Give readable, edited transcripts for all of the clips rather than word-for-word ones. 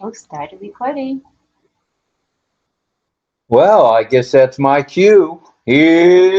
Oh, start recording. Well, I guess that's my cue. Here's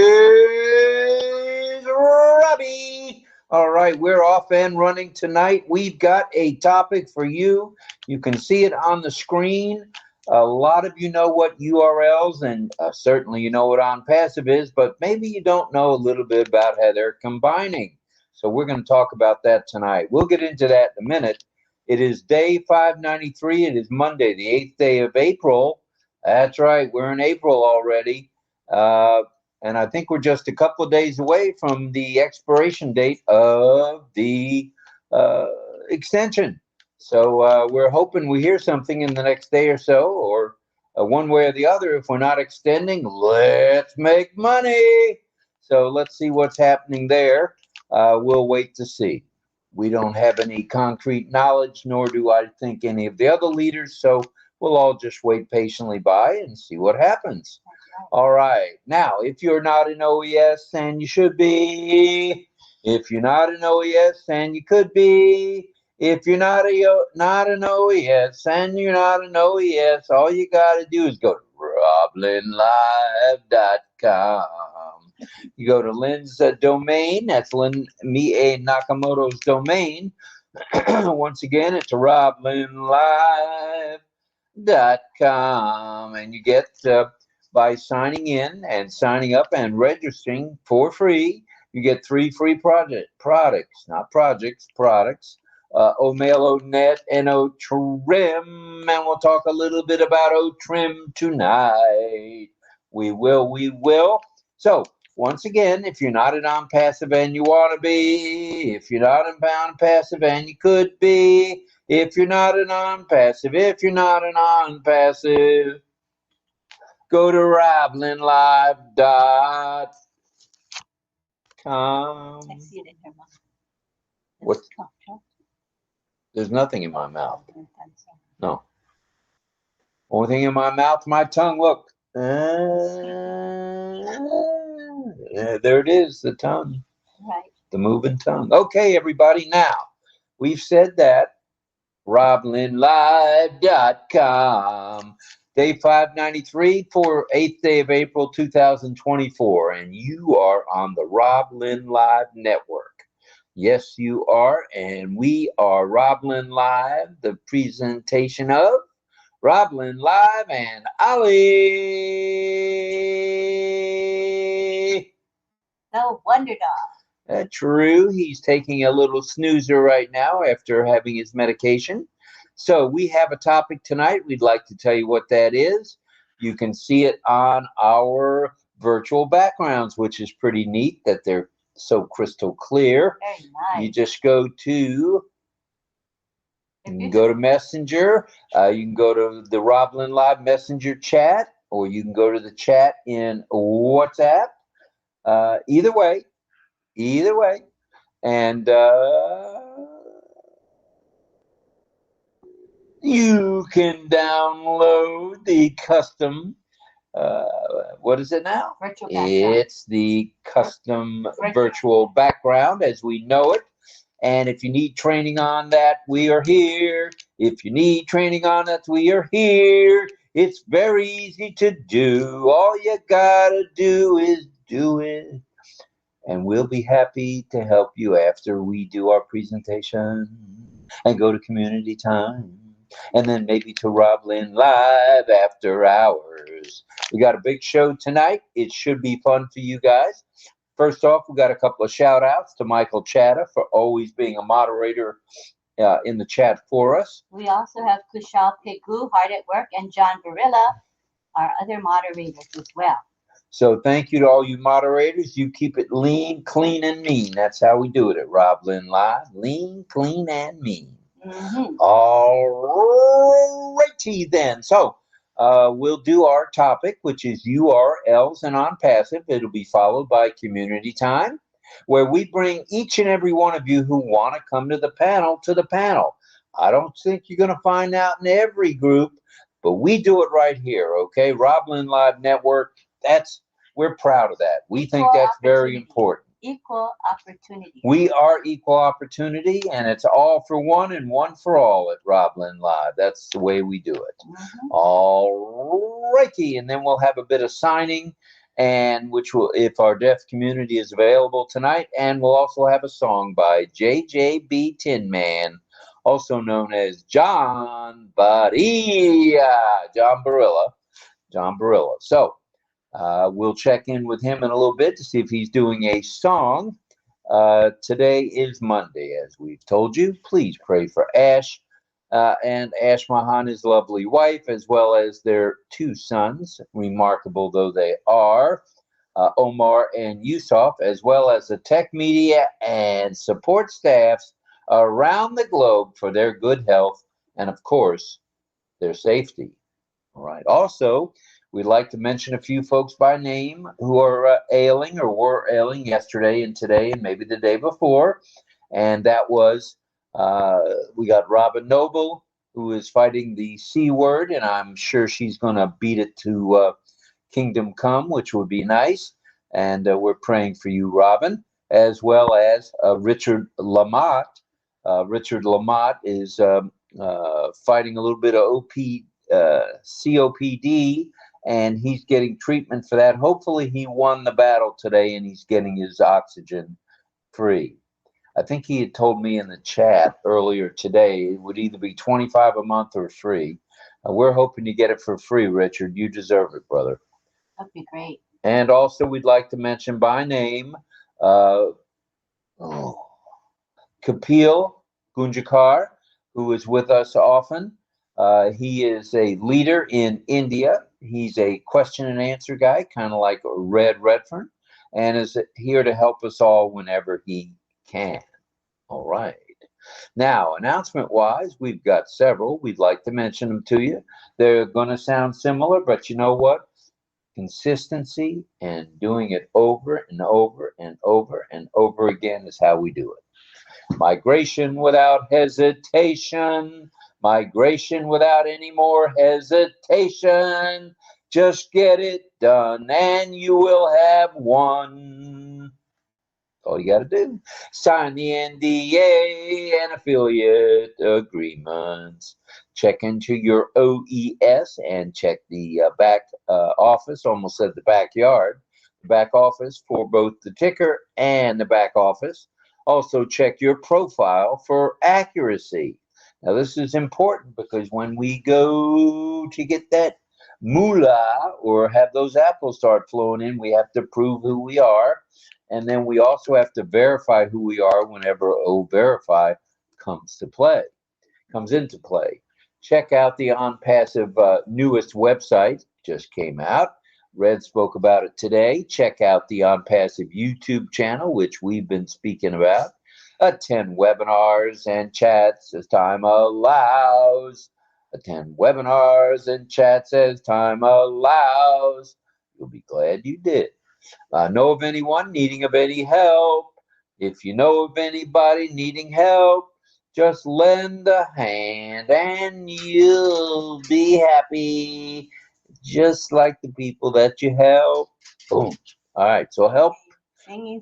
Robbie. All right, we're off and running tonight. We've got a topic for you. You can see it on the screen. A lot of you know what URLs and certainly you know what OnPassive is, but maybe you don't know a little bit about how they're combining. So we're going to talk about that tonight. We'll get into that in a minute. It is day 593. It is Monday, the 8th day of April. That's right. We're in April already. And I think we're just a couple of days away from the expiration date of the uh, extension. So we're hoping we hear something in the next day or so, or one way or the other. If we're not extending, let's make money. So let's see what's happening there. We'll wait to see. We don't have any concrete knowledge, nor do I think any of the other leaders. So we'll all just wait patiently by and see what happens. All right. Now, if you're not an OES, and you should be. If you're not an OES, and you could be. If you're not an OES, and you're not an OES, all you got to do is go to roblinlive.com. You go to Lynn's domain. That's Lynn Mie Nakamoto's domain. Once again, it's roblinlive.com, and you get by signing in and signing up and registering for free, you get 3 free products, not projects, products. Omail, Onet, and O-Trim, and we'll talk a little bit about O-Trim tonight. We will. So, once again, if you're not an OnPassive and you want to be, if you're not an OnPassive and you could be, if you're not an OnPassive, go to roblinlive.com. I see it in your mouth. What? There's nothing in my mouth. No. Only thing in my mouth, my tongue. Look. There it is, the tongue. Right. The moving tongue. Okay, everybody. Now, we've said that. roblinlive.com. Day 593 for 8th day of April 2024. And you are on the Roblin Live Network. Yes, you are. And we are Roblin Live, the presentation of Roblin Live and Ollie. The Wonder Dog. True. He's taking a little snoozer right now after having his medication. So we have a topic tonight. We'd like to tell you what that is. You can see it on our virtual backgrounds, which is pretty neat that they're so crystal clear. Very nice. You just go to Messenger. You can go to the Roblin Live Messenger chat, or you can go to the chat in WhatsApp. Either way. And you can download the custom, what is it now? Virtual background. It's the custom virtual background as we know it. And if you need training on that, we are here. If you need training on that, we are here. It's very easy to do. All you gotta do is do it. And we'll be happy to help you after we do our presentation and go to community time. And then maybe to Roblin Live after hours. We got a big show tonight. It should be fun for you guys. First off, we got a couple of shout outs to Michael Chatta for always being a moderator in the chat for us. We also have Kushal Pegu, Hard at Work, and John Barilla, our other moderators as well. So thank you to all you moderators. You keep it lean, clean, and mean. That's how we do it at Roblin Live. Lean, clean, and mean. Mm-hmm. All righty then. So we'll do our topic, which is URLs and OnPassive. It'll be followed by community time, where we bring each and every one of you who want to come to the panel. I don't think you're going to find out in every group, but we do it right here, okay? Roblin Live Network, we're proud of that. We think that's very important. equal opportunity. We are equal opportunity, and it's all for one and one for all at Roblin Live. That's the way we do it. All righty, and then we'll have a bit of signing, and which will, if our deaf community is available tonight, and we'll also have a song by JJB Tin Man, also known as John Barilla, John Barilla. So we'll check in with him in a little bit to see if he's doing a song. Today is Monday, as we've told you. Please pray for Ash and Ash Mahan, his lovely wife, as well as their two sons, remarkable though they are, Omar and Yusuf, as well as the tech media and support staffs around the globe for their good health and, of course, their safety. All right. Also, we'd like to mention a few folks by name who are ailing or were ailing yesterday and today and maybe the day before. And that was, we got Robin Noble, who is fighting the C word, and I'm sure she's going to beat it to Kingdom Come, which would be nice. And we're praying for you, Robin, as well as Richard Lamott. Richard Lamott is fighting a little bit of COPD, and he's getting treatment for that. Hopefully he won the battle today and he's getting his oxygen free. I think he had told me in the chat earlier today it would either be $25 a month or free. We're hoping to get it for free, Richard. You deserve it, brother. That'd be great. And also we'd like to mention by name Kapil Gunjakar, who is with us often. He is a leader in India. He's a question and answer guy, kind of like Red Redfern, and is here to help us all whenever he can. All right. Now, announcement-wise, we've got several. We'd like to mention them to you. They're going to sound similar, but you know what? Consistency and doing it over and over and over and over again is how we do it. Migration without hesitation. Migration without any more hesitation. Just get it done and you will have won. All you got to do. Sign the NDA and affiliate agreements. Check into your OES and check the back office, almost said the backyard, the back office for both the ticker and the back office. Also check your profile for accuracy. Now this is important because when we go to get that moolah or have those apples start flowing in, we have to prove who we are. And then we also have to verify who we are whenever verify comes into play. Check out the ONPASSIVE newest website, just came out. Red spoke about it today. Check out the ONPASSIVE YouTube channel, which we've been speaking about. Attend webinars and chats as time allows. Attend webinars and chats as time allows. You'll be glad you did. Know of anyone needing of any help? If you know of anybody needing help, just lend a hand and you'll be happy, just like the people that you help. Boom. All right, so help. Singing.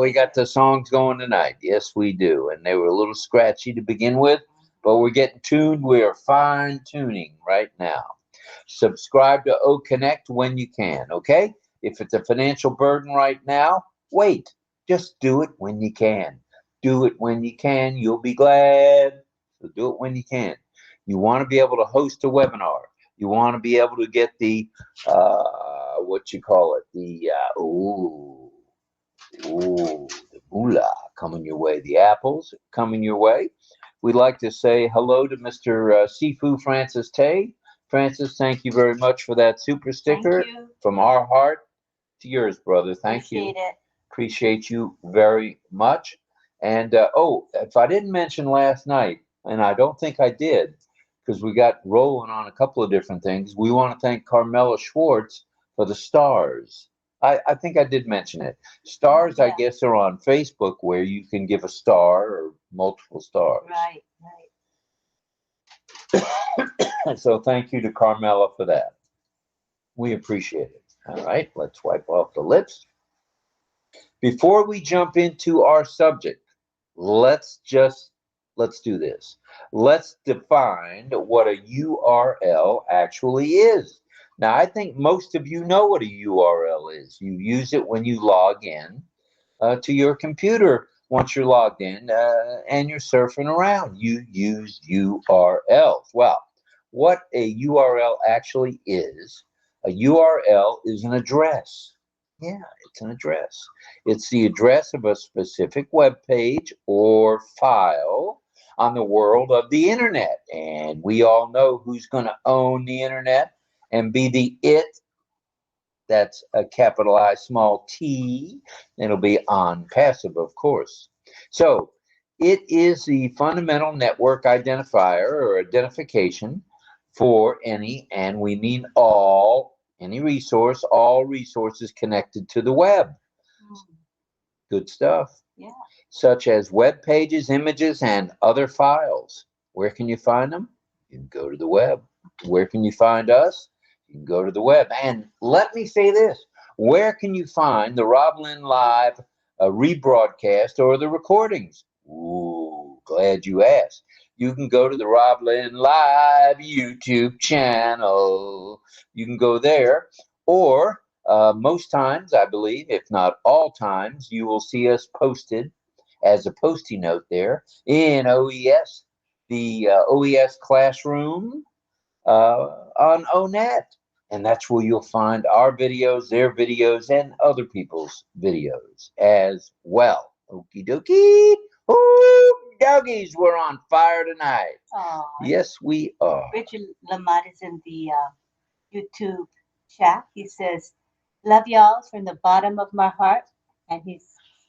We got the songs going tonight. Yes, we do. And they were a little scratchy to begin with, but we're getting tuned. We are fine-tuning right now. Subscribe to OConnect when you can, okay? If it's a financial burden right now, wait. Just do it when you can. Do it when you can. You'll be glad. So do it when you can. You want to be able to host a webinar. You want to be able to get the, the moolah coming your way. The apples coming your way. We'd like to say hello to Mr. Sifu Francis Tay. Francis, thank you very much for that super sticker. Thank you. From our heart to yours, brother. Thank you. Appreciate it. Appreciate you very much. And, if I didn't mention last night, and I don't think I did, because we got rolling on a couple of different things, we want to thank Carmela Schwartz for the stars. I think I did mention it. Stars, Yeah. I guess, are on Facebook where you can give a star or multiple stars. Right. So thank you to Carmela for that. We appreciate it. All right, let's wipe off the lips. Before we jump into our subject, let's do this. Let's define what a URL actually is. Now, I think most of you know what a URL is. You use it when you log in to your computer. Once you're logged in and you're surfing around, you use URLs. Well, what a URL actually is, a URL is an address. Yeah, it's an address. It's the address of a specific web page or file on the world of the internet. And we all know who's going to own the internet and be the it. That's a capital I, small t. It'll be ONPASSIVE, of course. So it is the fundamental network identifier or identification for any, and we mean any resource, all resources connected to the web. Good stuff. Yeah. Such as web pages, images, and other files. Where can you find them? You can go to the web. Where can you find us? You can go to the web. And let me say this. Where can you find the Rob Lynn Live rebroadcast or the recordings? Ooh, glad you asked. You can go to the Rob Lynn Live YouTube channel. You can go there, or most times, I believe, if not all times, you will see us posted as a posty note there in OES, the OES classroom on ONET. And that's where you'll find our videos, their videos, and other people's videos as well. Okie dokie. Ooh, doggies, we're on fire tonight. Aww. Yes, we are. Richard Lamont is in the YouTube chat. He says, "Love y'all from the bottom of my heart," and he's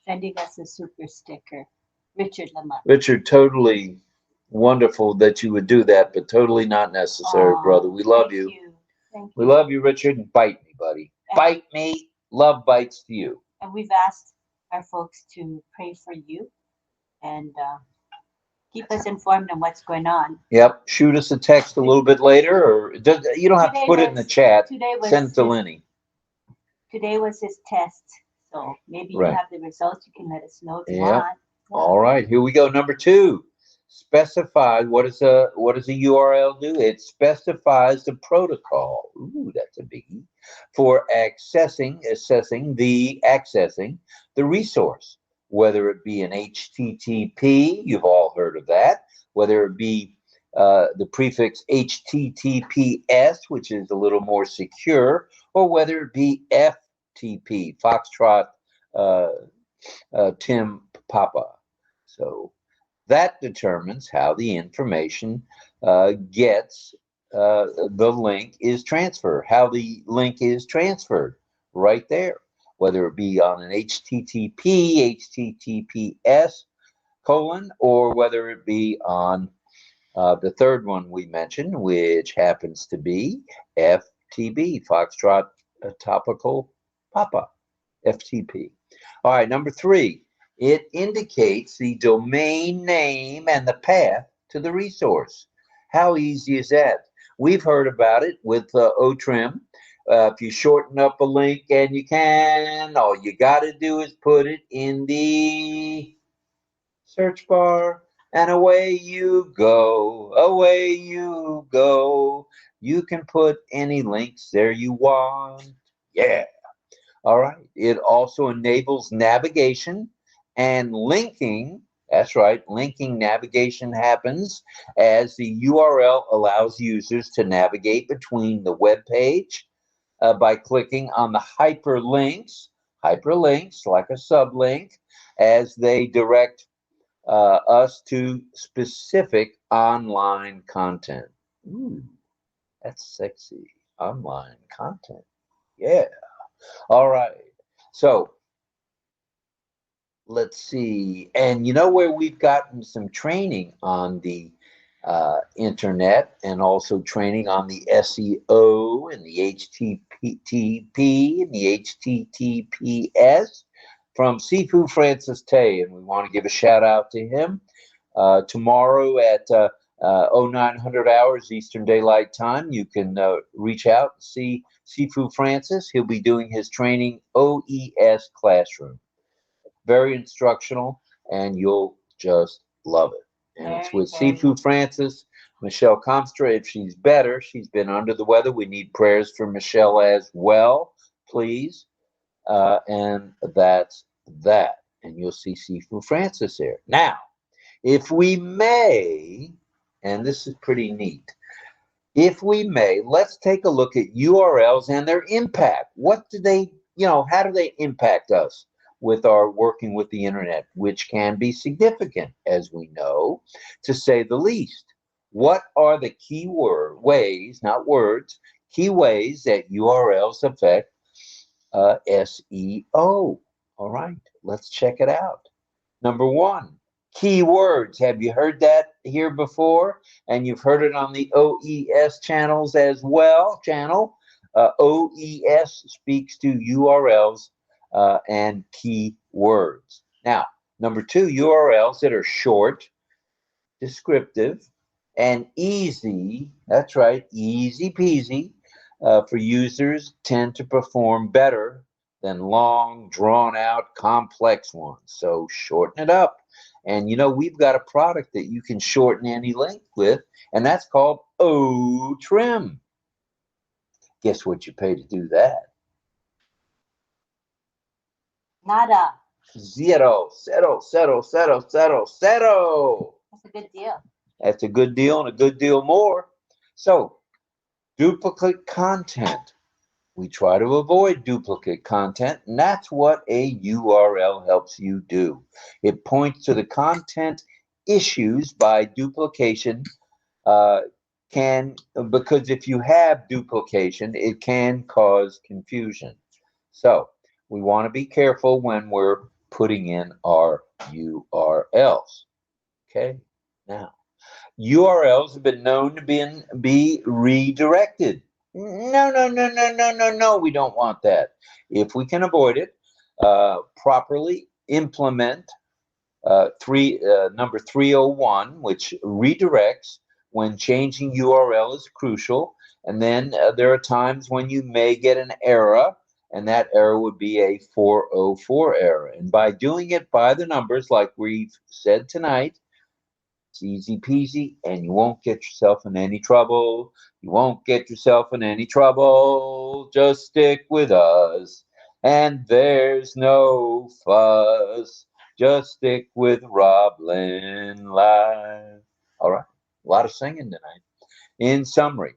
sending us a super sticker. Richard Lamont. Richard, totally wonderful that you would do that, but totally not necessary, brother. We love you. Thank you. We love you, Richard. And bite me, buddy. Bite me. Love bites to you. And we've asked our folks to pray for you and keep us informed on what's going on. Yep. Shoot us a text a little bit later, or you don't have to put it in the chat. Send it to Lenny. Today was his test, so maybe you have the results. You can let us know if you want. All right, here we go. Number 2, specify what does a URL do? It specifies the protocol. Ooh, that's a biggie. For accessing the resource, whether it be an HTTP, you've all heard of that, whether it be the prefix HTTPS, which is a little more secure, or whether it be FTP, Foxtrot, Tim Papa. So that determines how the information gets the link is transferred, how the link is transferred right there, whether it be on an HTTPS colon, or whether it be on the third one we mentioned, which happens to be FTP, Foxtrot Topical Papa, FTP. All right, number 3, it indicates the domain name and the path to the resource. How easy is that? We've heard about it with OTrim. If you shorten up a link, and you can, all you got to do is put it in the search bar, and away you go, away you go. You can put any links there you want. Yeah. All right. It also enables navigation and linking. That's right. Linking navigation happens as the URL allows users to navigate between the web page by clicking on the hyperlinks like a sublink, as they direct us to specific online content. Ooh, that's sexy. Online content. Yeah. All right. So let's see. And you know where we've gotten some training on the internet, and also training on the SEO and the HTTP and the HTTPS from Sifu Francis Tay, and we want to give a shout out to him. Tomorrow at 0900 hours Eastern Daylight Time, you can reach out and see Sifu Francis. He'll be doing his training OES Classroom. very instructional, and you'll just love it. And it's with Sifu Francis, Michelle Comstra. If she's better, she's been under the weather. We need prayers for Michelle as well, please. And that's that. And you'll see Sifu Francis there. Now, if we may, and this is pretty neat, if we may, let's take a look at URLs and their impact. What do they, how do they impact us with our working with the internet, which can be significant, as we know, to say the least. What are the key ways, not words, key ways that URLs affect SEO? All right, let's check it out. Number one, keywords. Have you heard that here before? And you've heard it on the OES channels as well. OES speaks to URLs and keywords. Now, number two, URLs that are short, descriptive, and easy. That's right, easy peasy for users tend to perform better than long, drawn out, complex ones. So shorten it up. And we've got a product that you can shorten any length with, and that's called O-Trim. Guess what you pay to do that? Nada. Zero. Settle. That's a good deal. That's a good deal and a good deal more. So, duplicate content. We try to avoid duplicate content, and that's what a URL helps you do. It points to the content issues by duplication because if you have duplication, it can cause confusion. So we want to be careful when we're putting in our URLs. Okay, now URLs have been known to be redirected. No, we don't want that. If we can avoid it, properly implement number 301, which redirects when changing URL is crucial. And then there are times when you may get an error, and that error would be a 404 error. And by doing it by the numbers, like we've said tonight, it's easy peasy, and you won't get yourself in any trouble. You won't get yourself in any trouble. Just stick with us, and there's no fuss. Just stick with Rob Lynn Live. All right, a lot of singing tonight. In summary,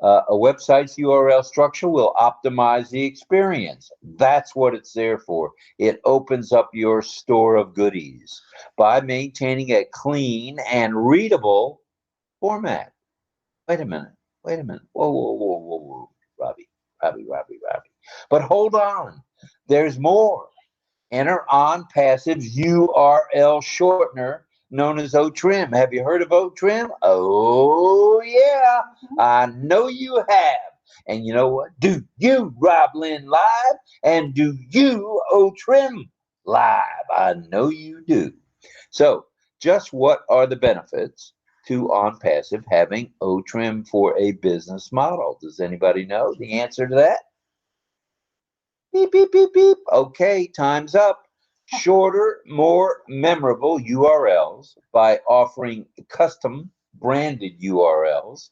a website's URL structure will optimize the experience. That's what it's there for. It opens up your store of goodies by maintaining a clean and readable format. Wait a minute. Whoa. Robbie. But hold on. There's more. Enter ONPASSIVE's URL shortener known as O-Trim. Have you heard of O-Trim? Oh, yeah. I know you have. And you know what? Do you, Rob Lynn Live? And do you, O-Trim Live? I know you do. So, just what are the benefits to ONPASSIVE having O-Trim for a business model? Does anybody know the answer to that? Beep, beep, beep, beep. Okay, time's up. Shorter, more memorable URLs by offering custom branded URLs,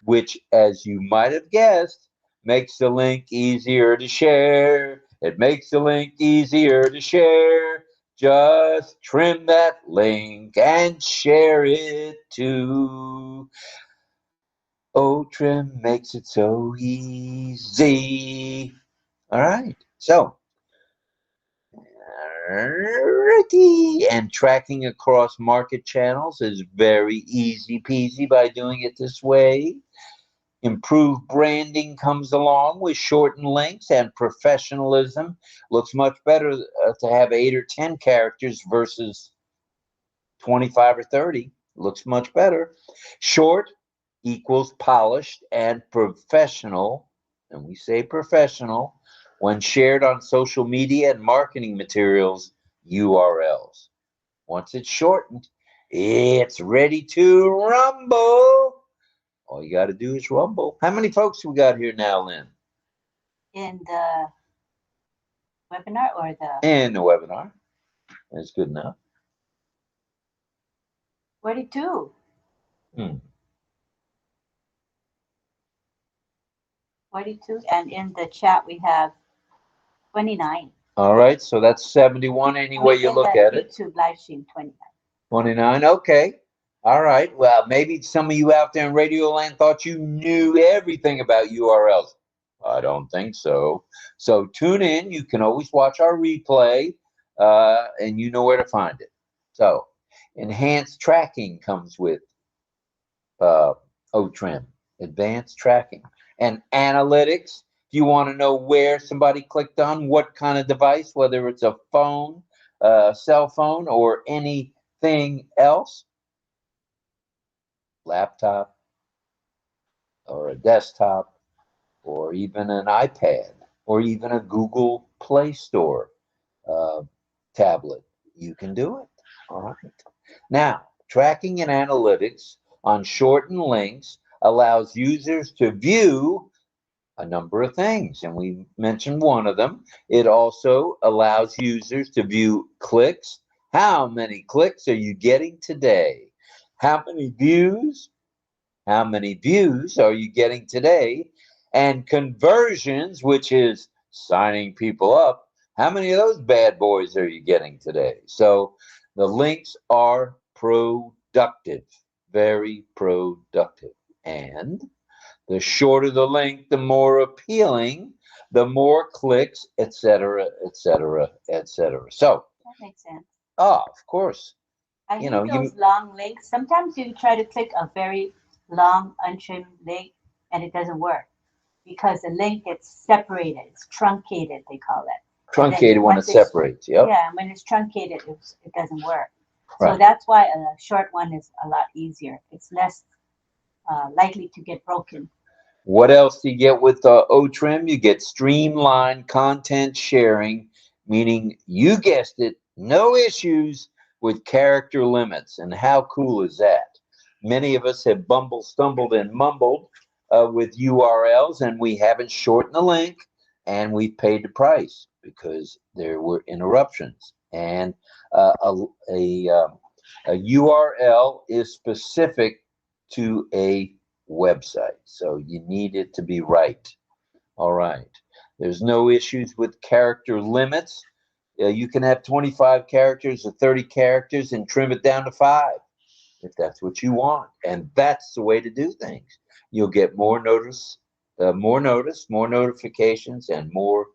which, as you might have guessed, makes the link easier to share. It makes the link easier to share. Just trim that link and share it too. O-Trim makes it so easy. All right, so and tracking across market channels is very easy peasy by doing it this way. Improved branding comes along with shortened links, and professionalism looks much better to have 8 or 10 characters versus 25 or 30. Looks much better. Short equals polished and professional, and we say professional when shared on social media and marketing materials, URLs. Once it's shortened, it's ready to rumble. All you got to do is rumble. How many folks we got here now, Lynn? In the webinar or the? In the webinar. That's good enough. 42. Hmm. 42. And in the chat, we have 29. All right, so that's 71 any way you look at it. YouTube live stream, 29. 29, okay. All right, well, maybe some of you out there in Radio Land thought you knew everything about URLs. I don't think so. So tune in. You can always watch our replay, and you know where to find it. So enhanced tracking comes with OTrim, advanced tracking. And analytics, if you want to know where somebody clicked on, what kind of device, whether it's a phone, cell phone, or anything else, laptop, or a desktop, or even an iPad, or even a Google Play Store tablet, you can do it. All right. Now, tracking and analytics on shortened links allows users to view a number of things, and we mentioned one of them. It also allows users to view clicks. How many clicks are you getting today? How many views? How many views are you getting today? And conversions, which is signing people up. How many of those bad boys are you getting today? So the links are productive, very productive. And the shorter the link, the more appealing, the more clicks, etc., etc., etc. So That makes sense. of course, I hate those long links. Sometimes you try to click a very long, untrimmed link, and it doesn't work because the link gets separated. It's truncated, they call it. Truncated when it separates, yep. Yeah, when it's truncated, it doesn't work. Right. So that's why a short one is a lot easier. It's less likely to get broken. What else do you get with OTrim? You get streamlined content sharing, meaning you guessed it, no issues with character limits. And how cool is that? Many of us have stumbled, and mumbled with URLs, and we haven't shortened the link, and we've paid the price because there were interruptions. And a URL is specific to a website, so you need it to be right. All right. There's no issues with character limits. You can have 25 characters or 30 characters and trim it down to 5 if that's what you want. And that's the way to do things. You'll get more more notifications, and more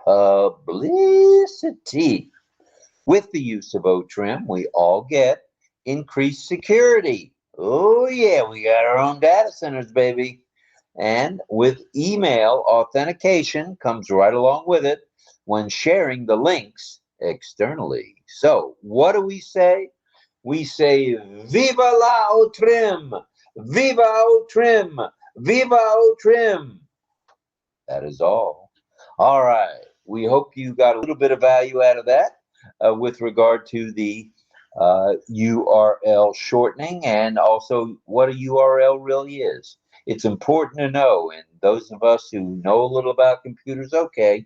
publicity. With the use of OTrim, we all get increased security. Oh, yeah, we got our own data centers, baby. And with email, authentication comes right along with it when sharing the links externally. So, what do we say? We say, Viva la OTrim! Viva OTrim! Viva OTrim! That is all. All right. We hope you got a little bit of value out of that with regard to the URL shortening, and also what a URL really is. It's important to know, and those of us who know a little about computers, okay,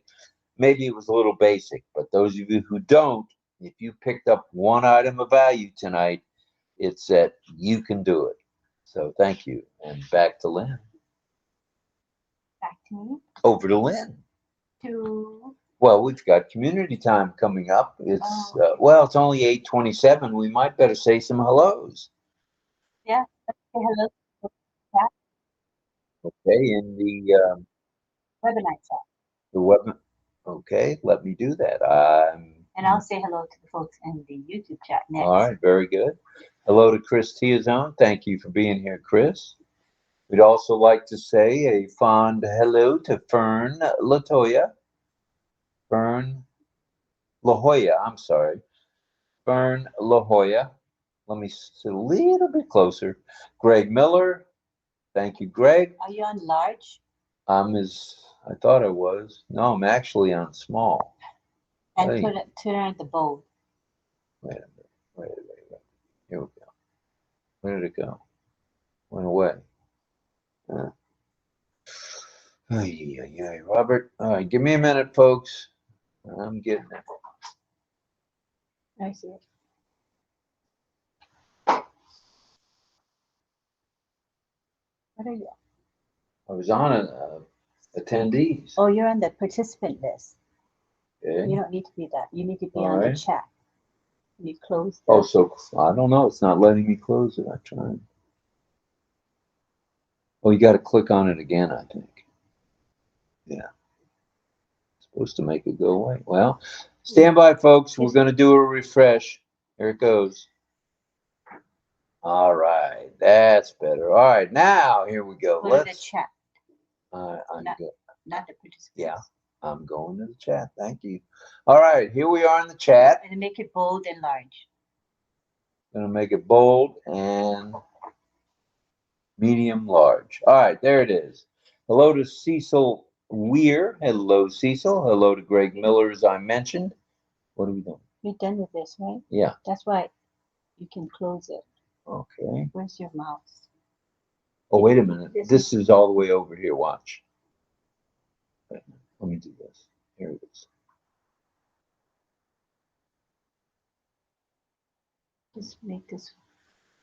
maybe it was a little basic, but those of you who don't, if you picked up one item of value tonight, it's that you can do it. So thank you, and back to Lynn. Back to me. Over to Lynn. Well, we've got community time coming up. It's well, it's only 8:27. We might better say some hellos. Yeah. Say hello. Okay, in the Webinar chat. the web. Okay, let me do that. And I'll say hello to the folks in the YouTube chat next. All right, very good. Hello to Chris Tiazone. Thank you for being here, Chris. We'd also like to say a fond hello to Fern Latoya. Fern La Jolla, I'm sorry. Fern La Jolla. Let me sit a little bit closer. Greg Miller. Thank you, Greg. Are you on large? I thought I was. No, I'm actually on small. And turn the bold. Wait a minute. Here we go. Where did it go? Went away. Robert. All right, give me a minute, folks. I'm getting it. I see it. What are you? I was on attendees. Oh, you're on the participant list. Okay. You don't need to be that. You need to be All on the right. chat. You close the. Oh, so I don't know. It's not letting me close it. I tried. Oh, you got to click on it again, I think. Yeah. Supposed to make it go away. Well, stand by, folks. We're going to do a refresh. Here it goes. All right. That's better. All right. Now, here we go. Go to the chat, I'm not good. not the participants. Yeah. I'm going to the chat. Thank you. All right. Here we are in the chat. And make it bold and large. Going to make it bold and medium large. All right. There it is. Hello to Cecil Weir. Hello, Cecil. Hello to Greg Miller, as I mentioned. What are we doing? You're done with this, right? Yeah. That's why you can close it. Okay. Where's your mouse? Oh, wait a minute. This is all the way over here. Watch. Let me do this. Here it is. Just make this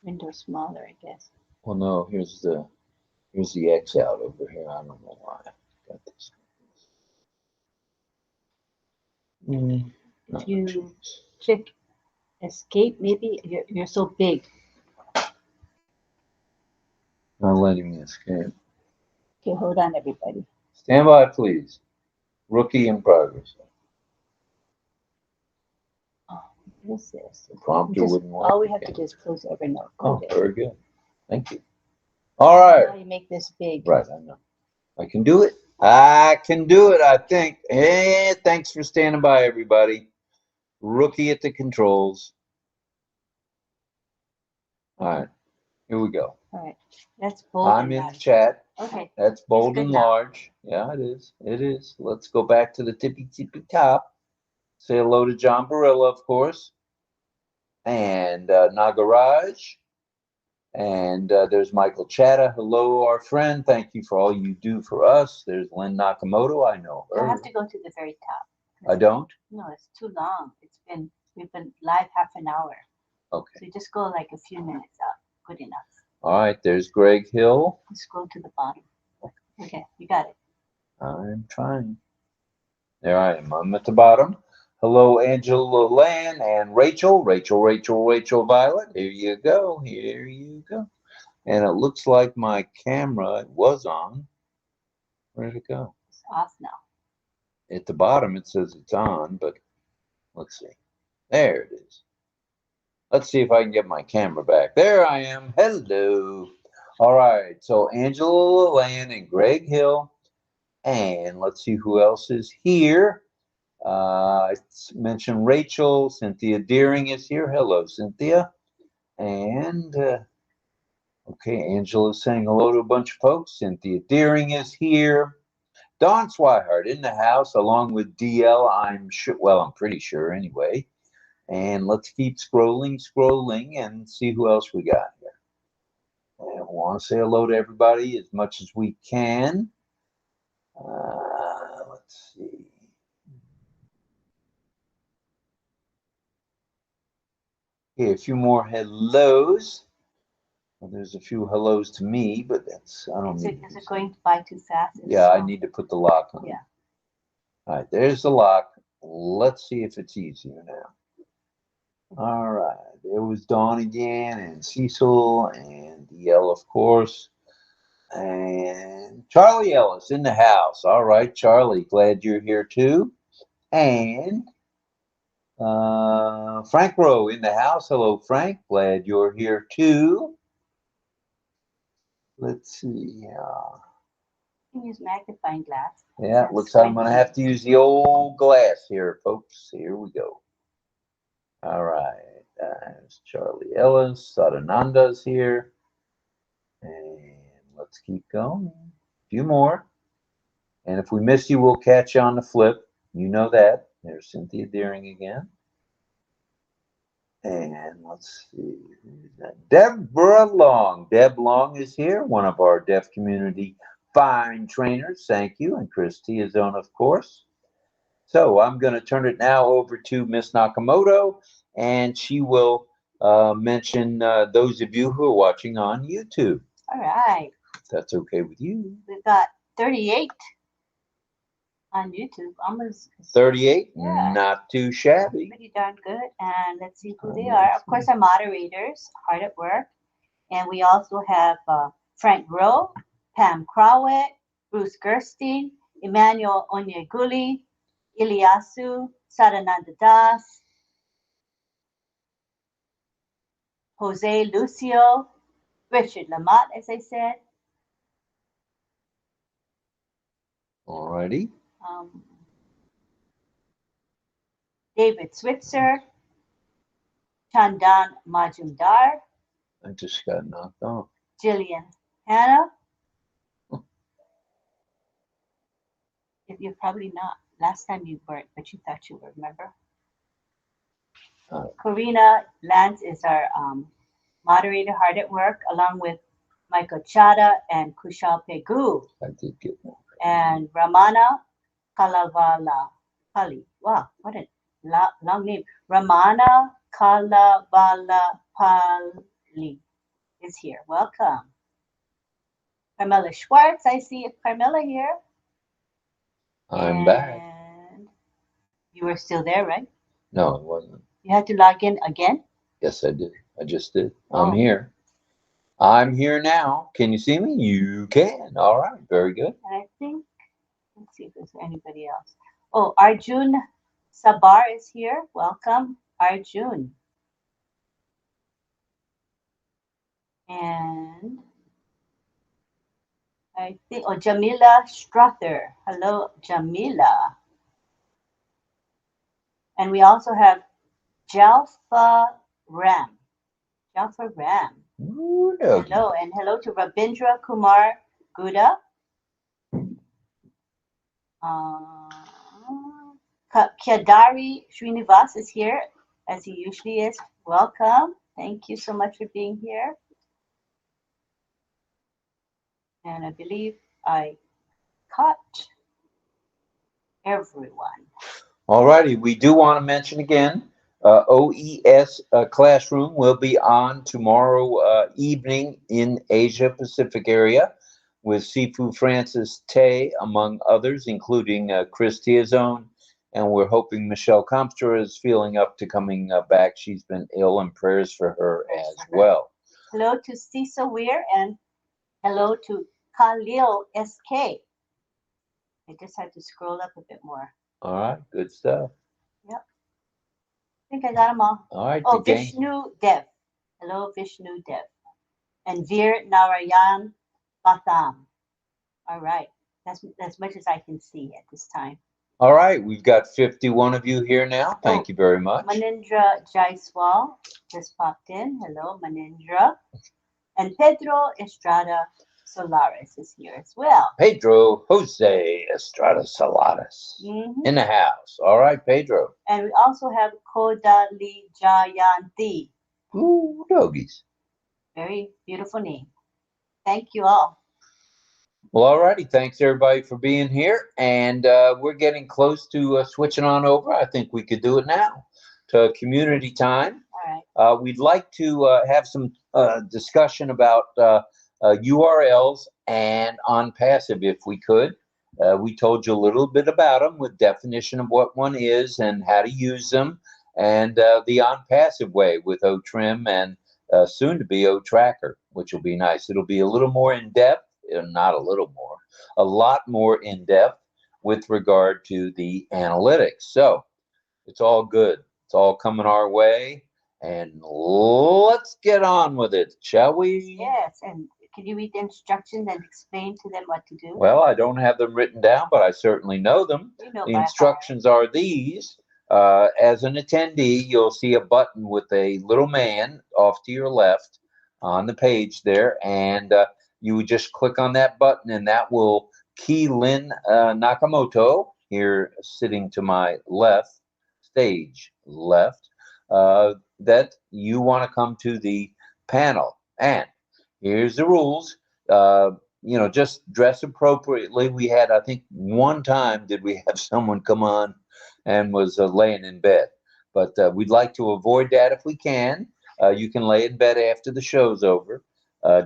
window smaller, I guess. Well, no. Here's the X out over here. I don't know why. Got this. If you click escape, maybe you're so big. Not letting me escape. Okay, hold on, everybody. Stand by, please. Rookie in progress. Oh, what is this? The prompter wouldn't work. All we have to do is close Evernote. Oh, very good. Thank you. All right. Now you make this big. Right, I know. I can do it. I can do it, I think. Hey, thanks for standing by, everybody. Rookie at the controls. All right, here we go. All right, that's bold. I'm in the chat. Okay. That's bold and large. Yeah, it is. It is. Let's go back to the tippy top. Say hello to John Barilla, of course, and Nagaraj. And there's Michael Chatta. Hello, our friend. Thank you for all you do for us. There's Lynn Nakamoto. I know her. You have to go to the very top. I don't? No, it's too long. We've been live half an hour. Okay. So just go like a few minutes up. Good enough. All right, there's Greg Hill. Scroll to the bottom. Okay, you got it. I'm trying. There I am. I'm at the bottom. Hello, Angela Land and Rachel. Rachel Violet. Here you go. Here you go. And it looks like my camera was on. Where did it go? It's off now. At the bottom, it says it's on, but let's see. There it is. Let's see if I can get my camera back. There I am. Hello. All right. So Angela Land and Greg Hill. And let's see who else is here. I mentioned Rachel. Cynthia Deering is here. Hello, Cynthia. And, okay, Angela's saying hello to a bunch of folks. Cynthia Deering is here. Don Swihart in the house, along with DL, I'm sure. Well, I'm pretty sure anyway. And let's keep scrolling, and see who else we got here. And I want to say hello to everybody as much as we can. Let's see. Okay, a few more hellos. Well, there's a few hellos to me, but that's, I don't need. Is it going by too fast? Yeah, I need to put the lock on. Yeah. All right, there's the lock. Let's see if it's easier now. All right, there was Dawn again, and Cecil, and DL, of course, and Charlie Ellis in the house. All right, Charlie, glad you're here too. And Frank Rowe in the house. Hello, Frank, glad you're here too. Let's see. You can use magnifying glass. Yeah, it looks like I'm going to have to use the old glass here, folks. Here we go. All right. There's Charlie Ellis. Sadananda's here. And let's keep going. A few more. And if we miss you, we'll catch you on the flip. You know that. There's Cynthia Deering again. And let's see. Who's that? Deborah Long. Deb Long is here, one of our deaf community fine trainers. Thank you. And Chris Tiazone, of course. So I'm going to turn it now over to Miss Nakamoto, and she will mention those of you who are watching on YouTube. All right. If that's okay with you. We've got 38 on YouTube. Almost 38, Yeah. not too shabby. Pretty darn good. And let's see who they are. Of course, our moderators, hard at work. And we also have Frank Rowe, Pam Crowett, Bruce Gerstein, Emmanuel Onyeguli, Iliasu, Sadananda Das, Jose Lucio, Richard Lamott, as I said. Alrighty. David Switzer, Chandan Majumdar, I just got knocked off. Jillian Hannah. You're probably not. Last time you weren't, but you thought you were, remember? Karina Lance is our moderator, hard at work, along with Michael Chada and Kushal Pegu. I did get one. And Ramana Kalavala Pali. Wow, what a long name. Ramana Kalavala Pali is here. Welcome. Carmela Schwartz, I see Carmela here. I'm back. You were still there, right? No, it wasn't. You had to log in again? Yes, I did. I just did. Oh. I'm here. I'm here now. Can you see me? You can. All right. Very good. And I think, let's see if there's anybody else. Oh, Arjun Sabar is here. Welcome, Arjun. And I think, oh, Jamila Strother. Hello, Jamila. And we also have Jalfa Ram. Jalfa Ram. Ooh, no. Hello, and hello to Rabindra Kumar Guda. Kyadari Srinivas is here, as he usually is. Welcome. Thank you so much for being here. And I believe I caught everyone. All righty. We do want to mention again, OES Classroom will be on tomorrow evening in Asia Pacific area with Sifu Francis Tay, among others, including Chris Tiazone. And we're hoping Michelle Comstra is feeling up to coming back. She's been ill, and prayers for her as well. Hello to Cecil Weir and hello to Khalil SK. I just had to scroll up a bit more. All right, good stuff. Yep. I think I got them all. All right. Oh, Vishnu Dev. Hello, Vishnu Dev. And Veer Narayan Batham. All right. That's as much as I can see at this time. All right. We've got 51 of you here now. Thank you very much. Manindra Jaiswal just popped in. Hello, Manindra. And Pedro Estrada Solares is here as well. Pedro Jose Estrada Solares in the house. All right, Pedro. And we also have Kodali Jayanti. Ooh, doggies. Very beautiful name. Thank you all. Well, all righty. Thanks, everybody, for being here. And we're getting close to switching on over. I think we could do it now to community time. All right. We'd like to have some discussion about URLs and ONPASSIVE if we could. We told you a little bit about them with definition of what one is and how to use them, and the ONPASSIVE way with OTrim and soon to be OTracker, which will be nice. It'll be a little more in depth, not a little more, a lot more in depth with regard to the analytics. So it's all good. It's all coming our way, and let's get on with it, shall we? Yes, and can you read the instructions and explain to them what to do? Well, I don't have them written down, but I certainly know them. The instructions are these. As an attendee, you'll see a button with a little man off to your left on the page there, and you would just click on that button, and that will key Lynn Nakamoto, here sitting to my left, stage left, that you want to come to the panel. And here's the rules. Just dress appropriately. We had, I think, one time did we have someone come on and was laying in bed. but we'd like to avoid that if we can. You can lay in bed after the show's over.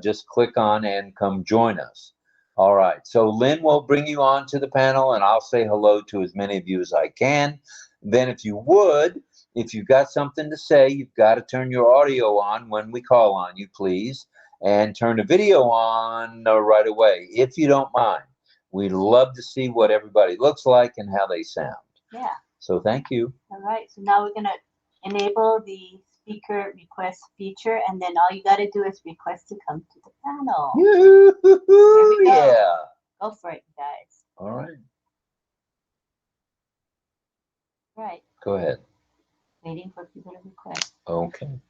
Just click on and come join us. All right. So Lynn will bring you on to the panel, and I'll say hello to as many of you as I can. Then if you would, if you've got something to say, you've got to turn your audio on when we call on you, please, and turn the video on right away, if you don't mind. We'd love to see what everybody looks like and how they sound. Yeah. So thank you. All right. So now we're going to enable the speaker request feature, and then all you got to do is request to come to the panel. Yoo-hoo, yeah. Go for it, guys. All right. Right. Go ahead. Waiting for people to request. Okay.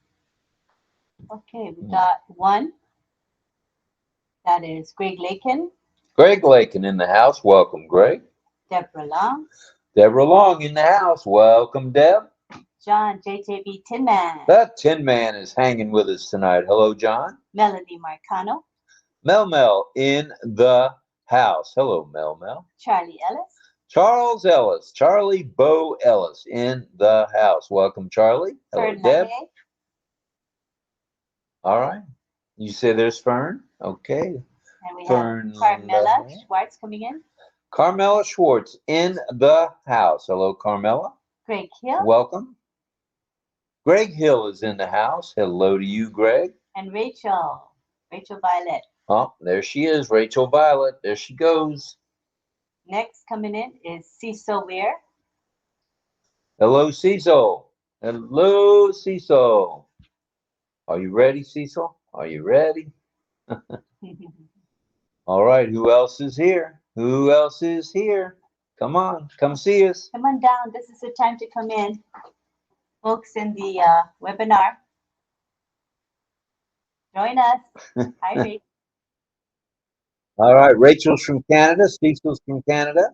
Okay, we got one. That is Greg Lakin. Greg Lakin in the house. Welcome, Greg. Deborah Long. Deborah Long in the house. Welcome, Deb. John JJB Tin Man. That Tin Man is hanging with us tonight. Hello, John. Melanie Marcano. Mel in the house. Hello, Mel. Charlie Ellis. Charles Ellis. Charlie Bo Ellis in the house. Welcome, Charlie. Hello, Fern Deb. LaHaye. All right. You say there's Fern? Okay. And we Fern have Carmela LaHaye. Schwartz coming in. Carmela Schwartz in the house. Hello, Carmela. Greg Hill. Welcome. Greg Hill is in the house. Hello to you, Greg. And Rachel Violet. Oh, there she is, Rachel Violet. There she goes. Next coming in is Cecil Weir. Hello, Cecil. Hello, Cecil. Are you ready, Cecil? Are you ready? All right, who else is here? Who else is here? Come on, come see us. Come on down. This is the time to come in. Folks in the webinar. Join us. Hi, Rachel. All right, Rachel's from Canada. Cecil's from Canada.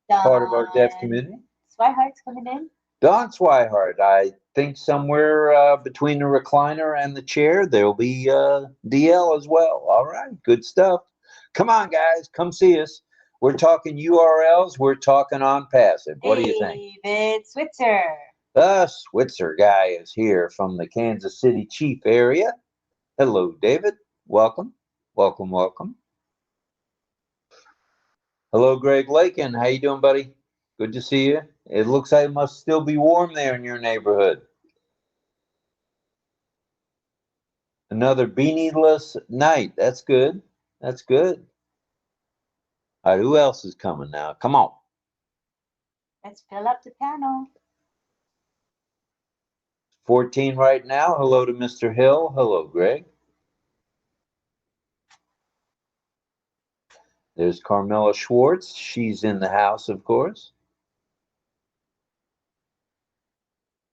Part of our deaf community. Swihart's coming in. Don Swihart, I think somewhere between the recliner and the chair, there'll be DL as well. All right, good stuff. Come on, guys, come see us. We're talking URLs. We're talking ONPASSIVE. What do you think? David Switzer. The Switzer guy is here from the Kansas City Chief area. Hello, David. Welcome. Welcome, welcome. Hello, Greg Lakin. How you doing, buddy? Good to see you. It looks like it must still be warm there in your neighborhood. Another beanie-less night. That's good. That's good. All right, who else is coming now? Come on. Let's fill up the panel. 14 right now. Hello to Mr. Hill. Hello, Greg. There's Carmela Schwartz. She's in the house, of course.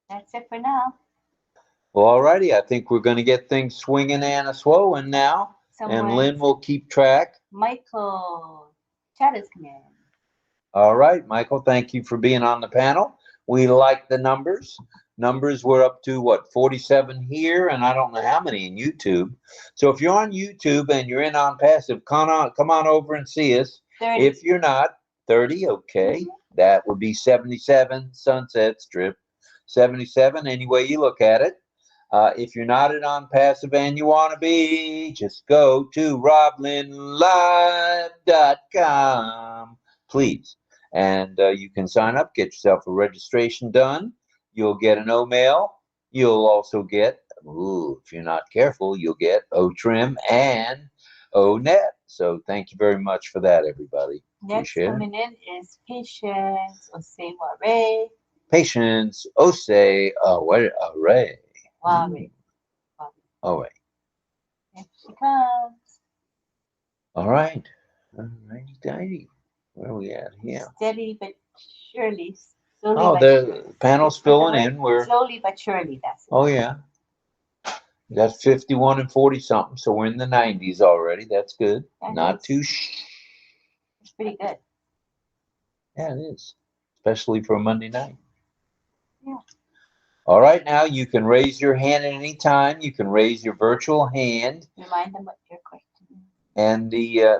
That's it for now. Well, all righty. I think we're going to get things swinging and a-swowing now. And Lynn will keep track. Michael Chattis coming in. All right, Michael, thank you for being on the panel. We like the numbers. Numbers were up to, what, 47 here, and I don't know how many in YouTube. So if you're on YouTube and you're in ONPASSIVE, come on over and see us. 30. If you're not, 30, okay. That would be 77, Sunset Strip. 77, any way you look at it. If you're not at ONPASSIVE and you want to be, just go to roblinlive.com, please. And you can sign up, get yourself a registration done. You'll get an O-mail. You'll also get, if you're not careful, you'll get O-trim and O-net. So thank you very much for that, everybody. Next coming in is Patience Oseware. Patience Oseware. Wow. All right. Here she comes. All right. All righty, tidy. Where are we at here? Steady but surely. The panel's filling in. We're slowly but surely. That's it. Oh yeah. We got 51 and 40 something, so we're in the 90s already. That's good. Not too. It's pretty good. Yeah, it is, especially for a Monday night. Yeah. All right, now you can raise your hand at any time. You can raise your virtual hand. Remind them what your question is. And the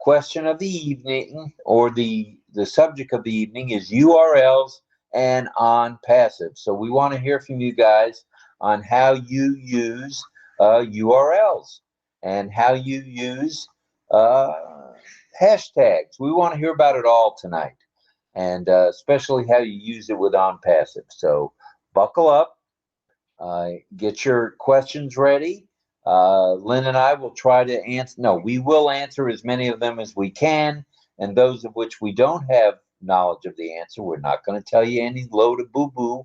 question of the evening, or the subject of the evening, is URLs and ONPASSIVE. So we want to hear from you guys on how you use URLs and how you use uh, hashtags. We want to hear about it all tonight, and especially how you use it with ONPASSIVE. So buckle up, get your questions ready. Lynn and I will try to answer. No, we will answer as many of them as we can, and those of which we don't have knowledge of the answer, we're not going to tell you any load of boo-boo.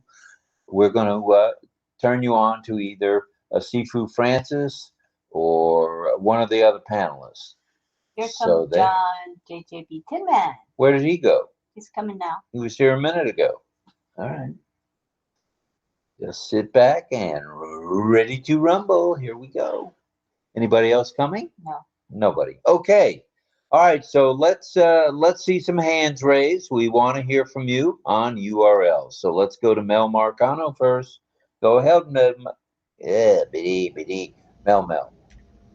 We're going to turn you on to either Sifu Francis or one of the other panelists. Here comes John JJB Tinman. Where did he go? He's coming now. He was here a minute ago. All right. Just sit back and ready to rumble. Here we go. Anybody else coming? No. Nobody. Okay. All right. So let's see some hands raised. We want to hear from you on URLs. So let's go to Mel Marcano first. Go ahead, Mel. Yeah, biddy. Mel.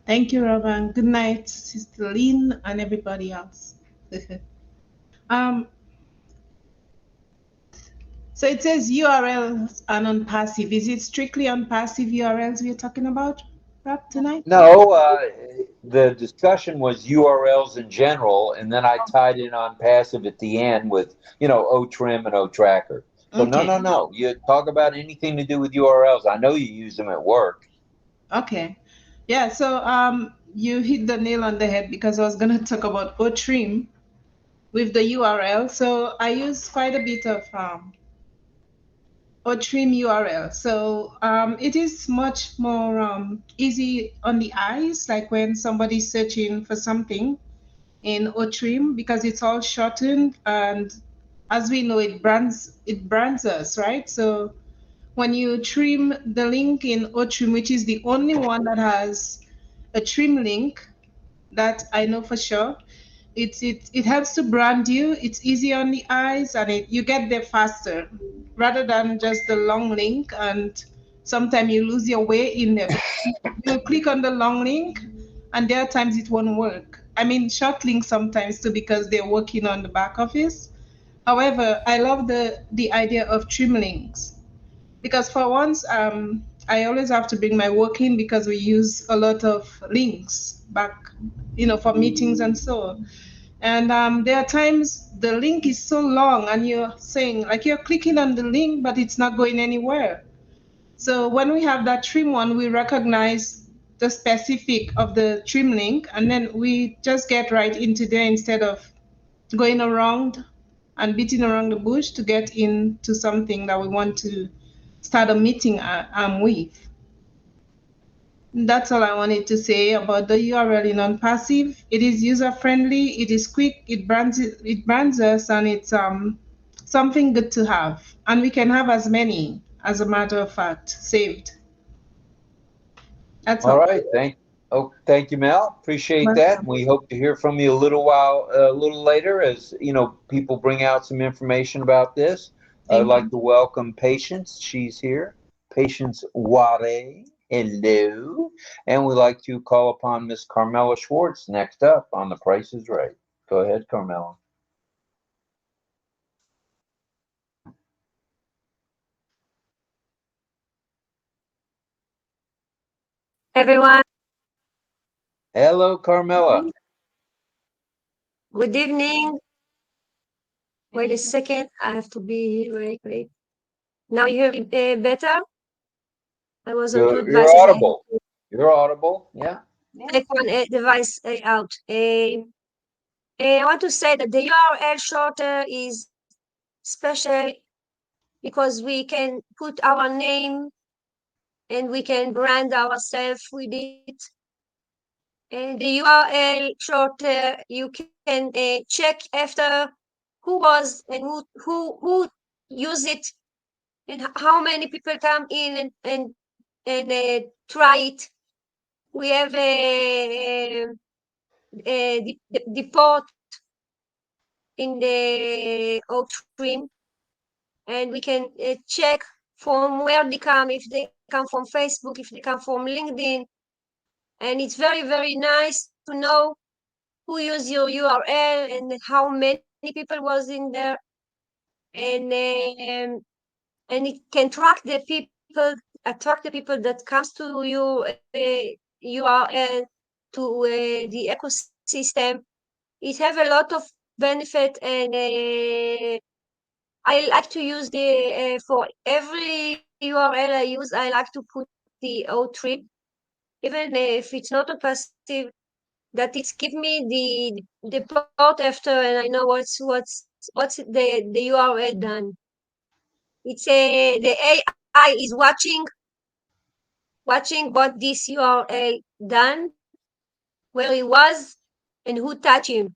Thank you, Robin. Good night, Sister Lynn and everybody else. um, so it says URLs are non-passive. Is it strictly on passive URLs we're talking about, Rob, tonight? No, the discussion was URLs in general, and then I tied in ONPASSIVE at the end with, OTrim and OTracker. So Okay. no. You talk about anything to do with URLs. I know you use them at work. Okay. Yeah, so you hit the nail on the head because I was going to talk about OTrim with the URL. So I use quite a bit of OTrim URL. So it is much more easy on the eyes, like when somebody's searching for something in OTrim, because it's all shortened, and as we know, it brands us, right? So when you trim the link in OTrim, which is the only one that has a trim link that I know for sure, it helps to brand you. It's easy on the eyes, and you get there faster rather than just the long link, and sometimes you lose your way in there. You'll click on the long link, and there are times it won't work. I mean, short links sometimes too, because they're working on the back office. However, I love the idea of trim links, because for once, I always have to bring my work in because we use a lot of links back, for meetings and so. And there are times the link is so long, and you're saying, like, you're clicking on the link, but it's not going anywhere. So when we have that trim one, we recognize the specific of the trim link, and then we just get right into there instead of going around and beating around the bush to get into something that we want to start a meeting with. That's all I wanted to say about the URL in ONPASSIVE. It is user friendly, it is quick, it brands us, and it's something good to have. And we can have as many, as a matter of fact, saved. That's all. All right. Thank you, Mel. Appreciate that. We hope to hear from you a little later, as people bring out some information about this. I'd like to welcome Patience. She's here. Patience Ware. Hello. And we'd like to call upon Miss Carmela Schwartz next up on The Price is Right. Go ahead, Carmela. Everyone, Hello, Carmela. good evening. Wait a second, I have to be wait. Now you hear me better? I was on two You're devices. audible. You're audible. Yeah. Take one device out. I want to say that the URL shorter is special because we can put our name and we can brand ourselves with it. And the URL shorter, you can check after who was and who use it, and how many people come in and try it. We have the port in the Outstream, and we can check from where they come, if they come from Facebook, if they come from LinkedIn. And it's very, very nice to know who used your URL and how many people was in there. and it can attract the people that comes to your URL to the ecosystem. It have a lot of benefit, and I like to use the for every URL I use. I like to put the O trip, even if it's not a passive. That it's give me the port after, and I know what's the URL done. It's a the AI is watching what this URL done, where he was, and who touched him.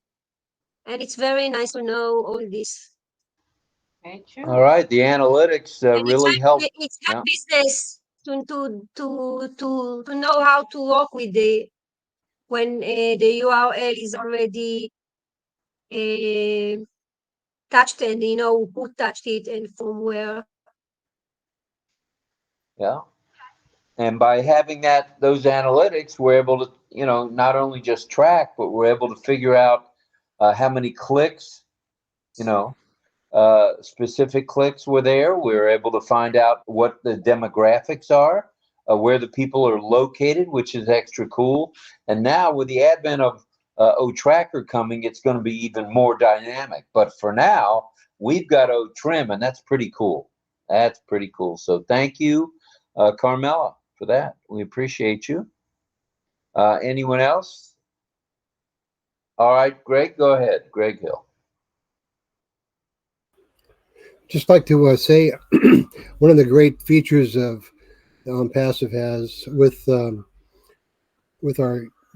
And it's very nice to know all this. Very true. All right, the analytics And really help. it's Yeah, help business to know how to work with the when the URL is already uh, touched, and you know who touched it and from where. yeah. And by having those analytics, we're able to, not only just track, but we're able to figure out how many clicks, you know, specific clicks were there. We're able to find out what the demographics are, where the people are located, which is extra cool. And now with the advent of O-Tracker coming, it's going to be even more dynamic. But for now, we've got O-Trim, and that's pretty cool. That's pretty cool. So thank you, Carmela, for that. We appreciate you. Anyone else? All right, Greg, go ahead. Greg Hill. Just like to say, one of the great features of ONPASSIVE has with our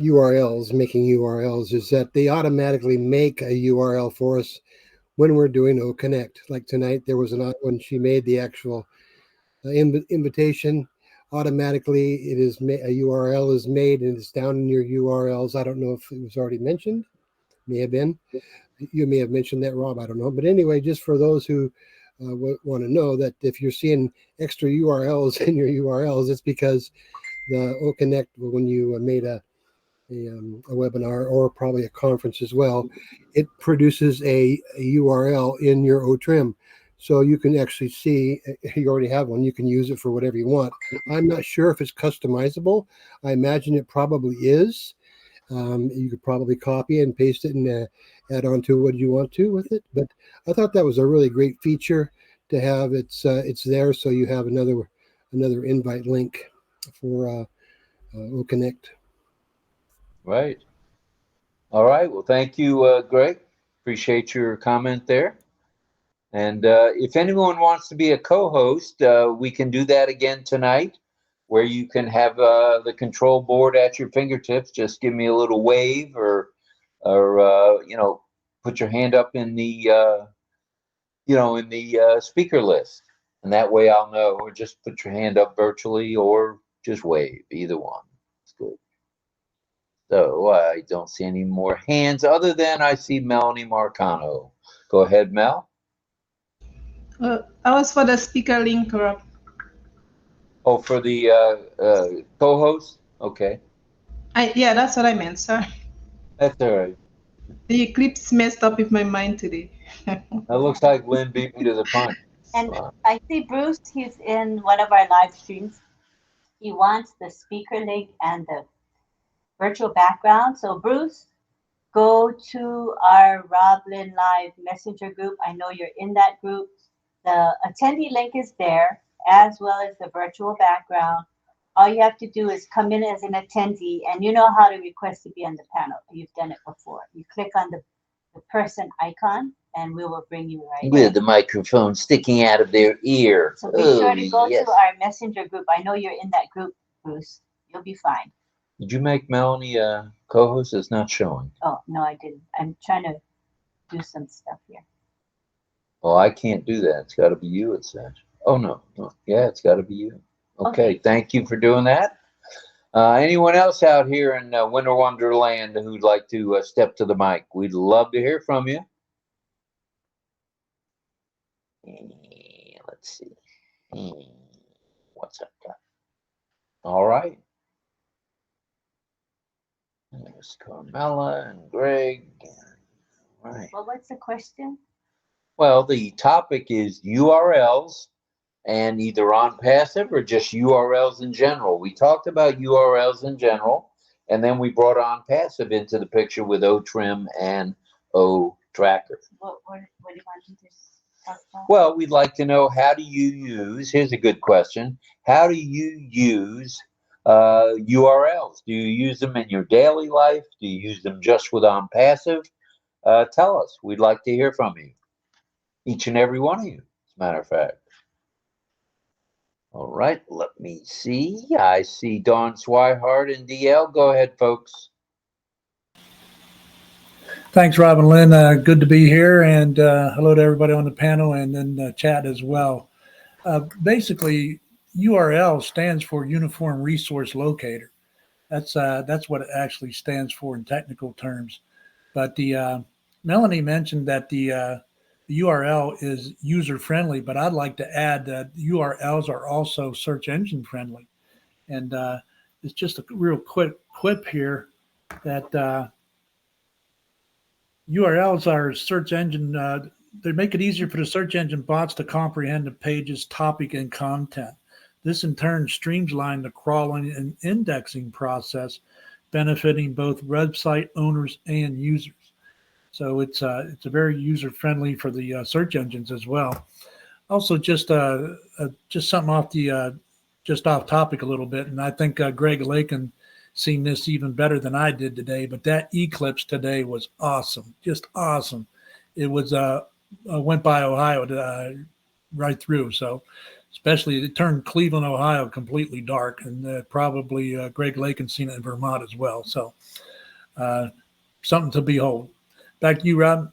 URLs, making URLs, is that they automatically make a URL for us when we're doing OConnect. Like tonight, there was when she made the actual invitation, automatically a URL is made and it's down in your URLs. I don't know if it was already mentioned. May have been. You may have mentioned that, Rob. I don't know. But anyway, just for those who want to know that if you're seeing extra URLs in your URLs, it's because the OConnect, when you made a webinar or probably a conference as well, it produces a URL in your OTrim. So you can actually see, you already have one, you can use it for whatever you want. I'm not sure if it's customizable. I imagine it probably is. You could probably copy and paste it and add on to what you want to with it. But I thought that was a really great feature to have. It's there, so you have another invite link for OConnect. Right. All right. Well, thank you, Greg. Appreciate your comment there. And if anyone wants to be a co-host, we can do that again tonight, where you can have the control board at your fingertips. Just give me a little wave, or put your hand up in the speaker list, and that way I'll know. Or just put your hand up virtually, or just wave. Either one. It's good. So I don't see any more hands other than I see Melanie Marcano. Go ahead, Mel. I was for the speaker link, Rob. Oh, for the co-host? Okay. Yeah, that's what I meant. Sorry. That's all right. The eclipse messed up with my mind today. That looks like Lynn beat me to the punch. And I see Bruce, he's in one of our live streams. He wants the speaker link and the virtual background. So Bruce, go to our Roblin Live Messenger group. I know you're in that group. The attendee link is there, as well as the virtual background. All you have to do is come in as an attendee, and you know how to request to be on the panel. You've done it before. You click on the person icon, and we will bring you right with in. the microphone sticking out of their ear. So be sure to go to our Messenger group. I know you're in that group, Bruce. You'll be fine. Did you make Melanie a co-host? It's not showing. Oh, no, I didn't. I'm trying to do some stuff here. Oh, I can't do that. It's got to be you, it says. Oh, no. Yeah, it's got to be you. Okay, thank you for doing that. Anyone else out here in Winter Wonderland who'd like to step to the mic? We'd love to hear from you. Let's see. What's up, got? All right. There's Carmela and Greg. All right. Well, what's the question? Well, the topic is URLs, and either ONPASSIVE or just URLs in general. We talked about URLs in general, and then we brought ONPASSIVE into the picture with OTrim and OTracker. What do you want to talk about? Well, we'd like to know, how do you use, here's a good question, how do you use URLs? Do you use them in your daily life? Do you use them just with ONPASSIVE? Tell us. We'd like to hear from you. Each and every one of you, as a matter of fact. All right, let me see. I see Dawn Swihart and DL. Go ahead, folks. Thanks, Rob and Lynn. Good to be here, and hello to everybody on the panel and then chat as well. Basically, URL stands for Uniform Resource Locator. That's what it actually stands for in technical terms. But the Melanie mentioned that the URL is user-friendly, but I'd like to add that URLs are also search engine friendly. And it's just a real quick quip here that URLs are search engine, they make it easier for the search engine bots to comprehend the page's topic and content. This in turn streamlines the crawling and indexing process, benefiting both website owners and users. So it's a very user friendly for the search engines as well. Also, just something off the just off topic a little bit, and I think Greg Lakin seen this even better than I did today. But that eclipse today was awesome, just awesome. It was went by Ohio right through. So especially it turned Cleveland, Ohio completely dark, and probably Greg Lakin seen it in Vermont as well. So something to behold. Back to you, Rob.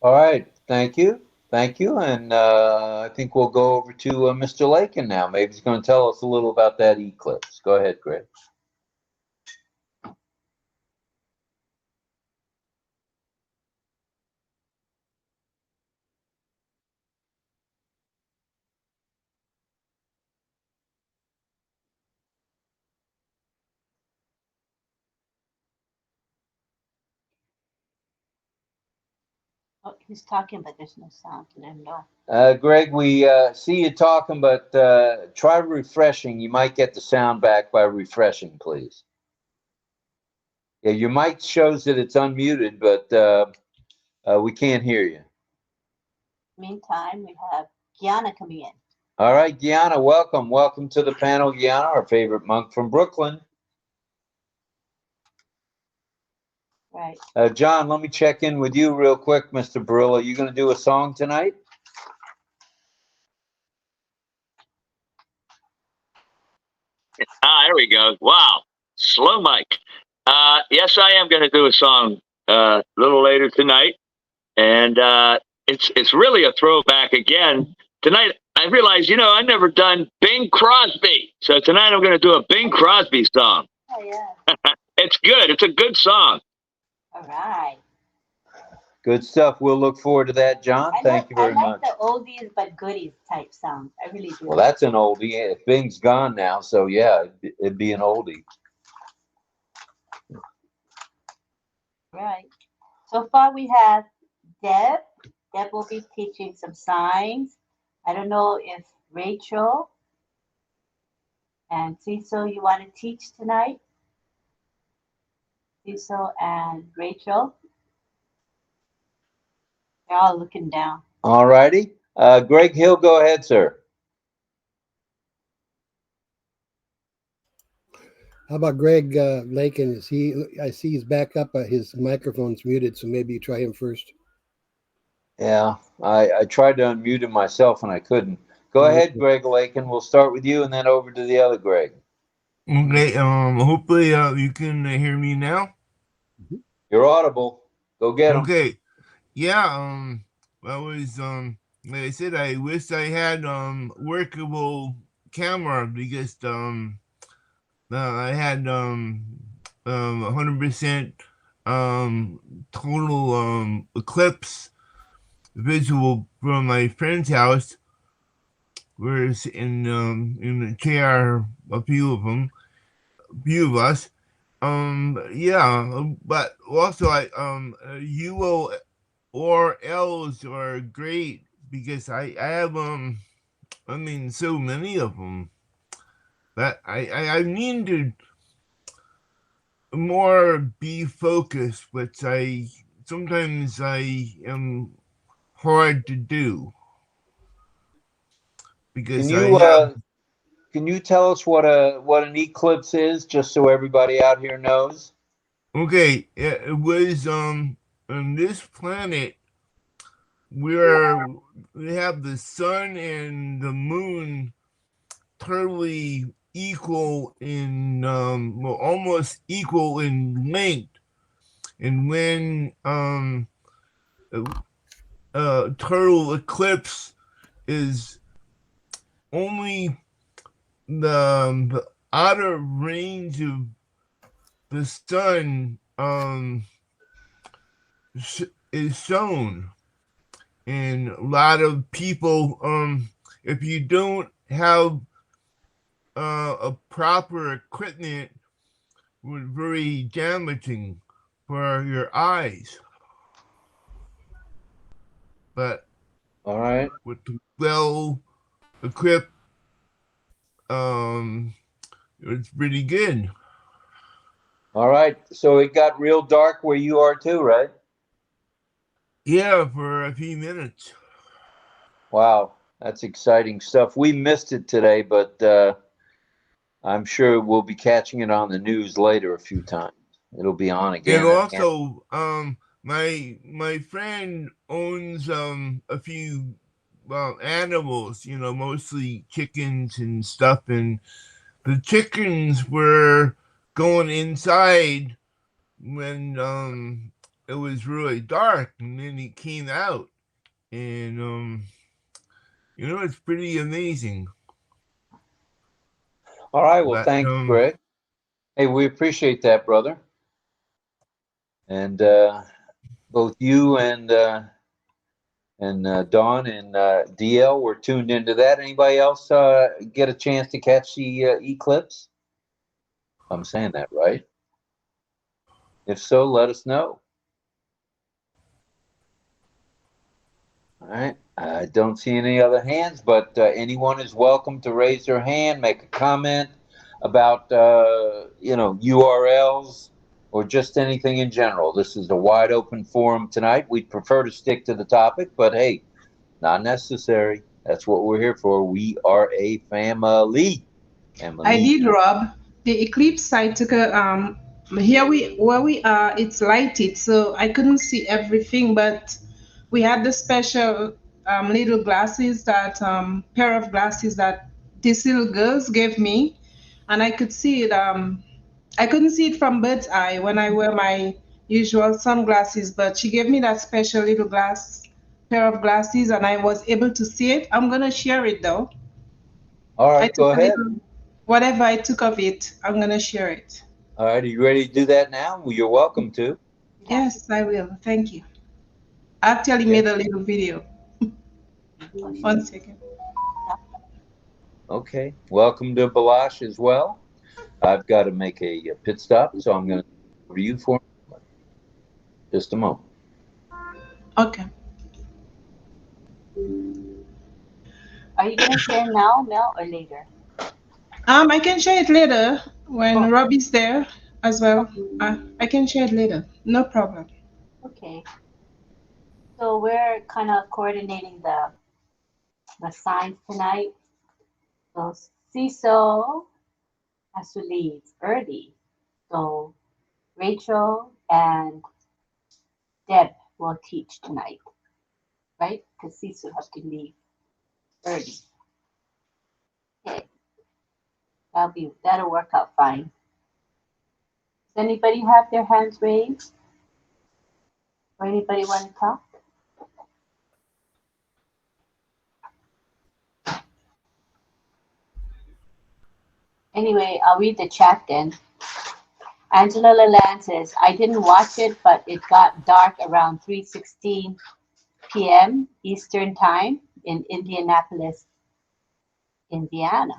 All right, thank you. Thank you. And I think we'll go over to Mr. Lakin now. Maybe he's going to tell us a little about that eclipse. Go ahead, Greg. Oh, he's talking, but there's no sound to let him know. Greg, we see you talking, but try refreshing. You might get the sound back by refreshing, please. Yeah, your mic shows that it's unmuted, but we can't hear you. Meantime, we have Gianna coming in. All right, Gianna, welcome. Welcome to the panel, Gianna, our favorite monk from Brooklyn. Right. John, let me check in with you real quick, Mr. Brill. Are you going to do a song tonight? There we go. Wow. Slow mic. Yes, I am going to do a song a little later tonight. And it's really a throwback again. Tonight, I realized, I've never done Bing Crosby. So tonight I'm going to do a Bing Crosby song. Oh, yeah. It's good. It's a good song. All right. Good stuff. We'll look forward to that, John. Thank you very much. I like the oldies but goodies type sound. I really do. Well, that's an oldie. If Bing's gone now, so yeah, it'd be an oldie. Right. So far we have Deb. Deb will be teaching some signs. I don't know if Rachel and Cecil, you want to teach tonight? Cecil and Rachel. They're all looking down. All righty. Greg Hill, go ahead, sir. How about Greg Lakin? I see he's back up. His microphone's muted, so maybe you try him first. Yeah, I tried to unmute him myself and I couldn't. Go ahead, Greg Lakin. We'll start with you and then over to the other Greg. Okay. Hopefully you can hear me now. You're audible. Go get him. Okay. Yeah. I was like I said, I wish I had workable camera because I had 100% total eclipse visual from my friend's house. We're in the chair, a few of us. Yeah, but also you will URLs are great because I have so many of them that I need to more be focused, which I sometimes I am hard to do Can because I you have. can you tell us what an eclipse is, just so everybody out here knows? Okay, it was on this planet where we have the sun and the moon totally equal in well, almost equal in length, and when total eclipse is only the outer range of the sun is shown, and a lot of people if you don't have a proper equipment, was very damaging for your eyes. But All right. with well equipped, um, it's pretty good. All right. So it got real dark where you are too, right? Yeah, for a few minutes. Wow, that's exciting stuff. We missed it today, but I'm sure we'll be catching it on the news later a few times. It'll be on And again and again. also, my friend owns a few animals, mostly chickens and stuff, and the chickens were going inside when it was really dark, and then he came out, and it's pretty amazing. All right. Well, But thanks, Greg. Hey, we appreciate that, brother. And both you and Dawn and DL were tuned into that. Anybody else get a chance to catch the eclipse? I'm saying that right. If so, let us know. All right. I don't see any other hands, but anyone is welcome to raise their hand, make a comment about URLs or just anything in general. This is a wide open forum tonight. We'd prefer to stick to the topic, but hey, not necessary. That's what we're here for. We are a family. I Family. did, Rob. The eclipse I took a here we where we are, it's lighted, so I couldn't see everything, but we had the special little glasses that pair of glasses that these little girls gave me, and I could see it. I couldn't see it from bird's eye when I wear my usual sunglasses, but she gave me that special little glass pair of glasses, and I was able to see it. I'm gonna share it though. All I right, took go a ahead. little, whatever I took of it, I'm gonna share it. All right, are you ready to do that now? Well, you're welcome to. Yes, I will. Thank you. I actually Okay. made a little video. One second. Okay. Welcome to Balash as well. I've got to make a pit stop, so I'm going to review for just a moment. Okay. Are you going to share now, Mel, or later? I can share it later when Oh, Robbie's there as well. I can share it later. No problem. okay. So we're kind of coordinating the signs tonight. So Cecil has to leave early. So Rachel and Deb will teach tonight, right? Because Cecil has to leave early. Okay, that'll work out fine. Does anybody have their hands raised? Or anybody want to talk? Anyway, I'll read the chat then. Angela Lalande says, I didn't watch it, but it got dark around 3:16 p.m. Eastern Time in Indianapolis, Indiana.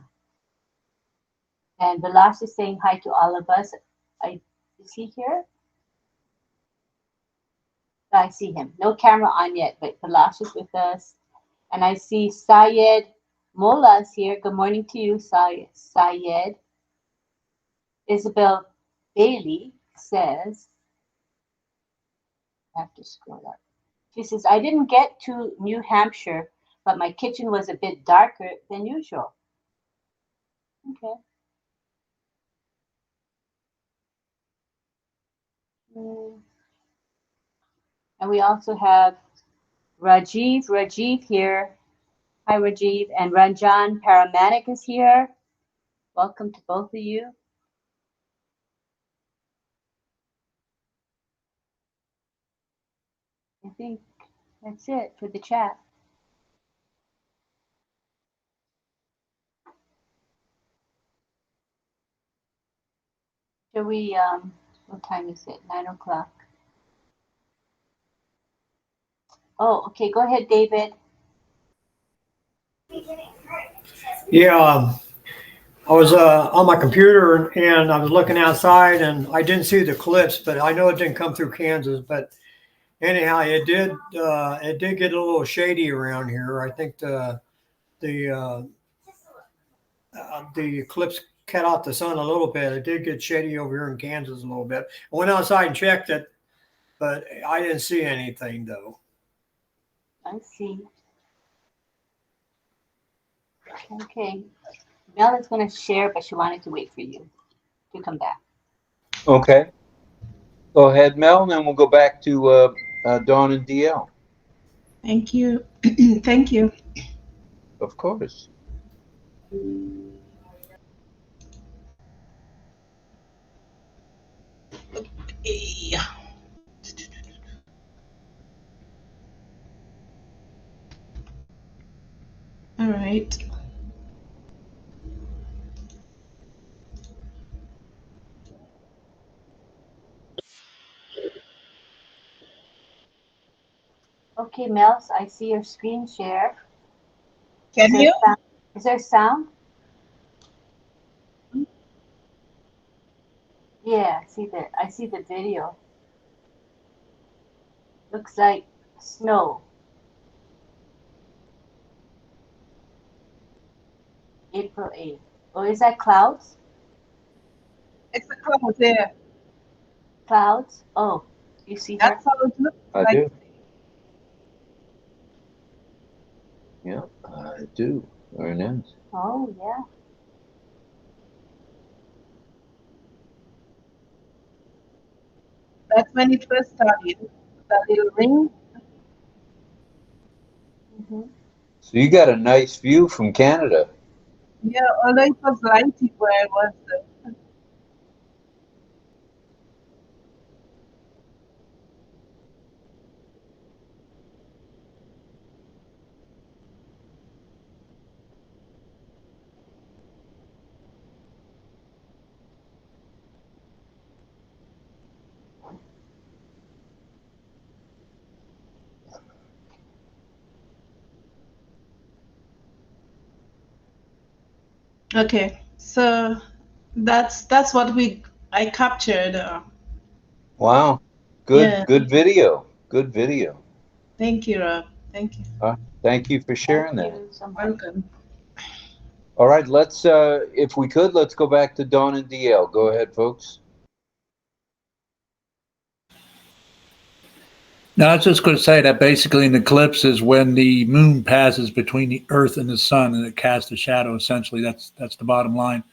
And Vilas is saying hi to all of us. Is he here? I see him. No camera on yet, but Kalash is with us. And I see Syed Mollah's here. Good morning to you, Syed. Isabel Bailey says, I have to scroll up. She says, I didn't get to New Hampshire, but my kitchen was a bit darker than usual. Okay. And we also have Rajiv here. Hi, Rajiv. And Ranjan Paramanik is here. Welcome to both of you. I think that's it for the chat. Shall we, what time is it? 9 o'clock. Oh, okay. Go ahead, David. Yeah, I was on my computer and I was looking outside and I didn't see the clips, but I know it didn't come through Kansas. But anyhow, it did get a little shady around here. I think the eclipse cut off the sun a little bit. It did get shady over here in Kansas a little bit. I went outside and checked it, but I didn't see anything though. I see. Okay. Mel is going to share, but she wanted to wait for you to come back. Okay. Go ahead, Mel, and then we'll go back to Dawn and DL. Thank you. Thank you. Of course. Yeah. All right. Okay, Mel, I see your screen share. Can you? Is there sound? Yeah, I see the video. Looks like snow. April 8th. Oh, is that clouds? It's a cloud there. Clouds? Oh, you see her? That's how it looks I like. do. Yeah, I do. Very nice. Oh, yeah. That's when it first started. That little ring. Mm-hmm. So you got a nice view from Canada. Yeah, although it was lighting where I was. Okay, so that's what I captured. Wow. Yeah, Good video. Good video. thank you, Rob. Thank you. Thank you for sharing Thank that. you so much. Welcome. All right, let's if we could, let's go back to Dawn and DL. Go ahead, folks. No, I was just going to say that basically an eclipse is when the moon passes between the Earth and the sun, and it casts a shadow. Essentially, that's the bottom line.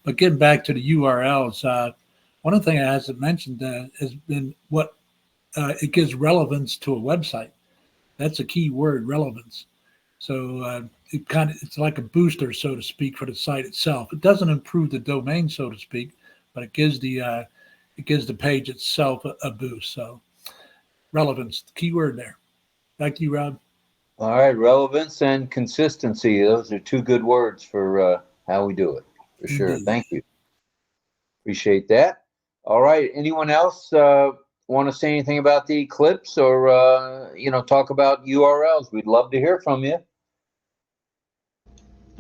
But getting back to the URLs, one of the things I hasn't mentioned has been what it gives relevance to a website. That's a key word, relevance. So it's like a booster, so to speak, for the site itself. It doesn't improve the domain, so to speak, but it gives the page itself a boost. So relevance, the key word there. Back to you, Rob. All right, relevance and consistency. Those are two good words for how we do it, for sure. Indeed. Thank you. Appreciate that. All right, anyone else want to say anything about the eclipse or talk about URLs? We'd love to hear from you.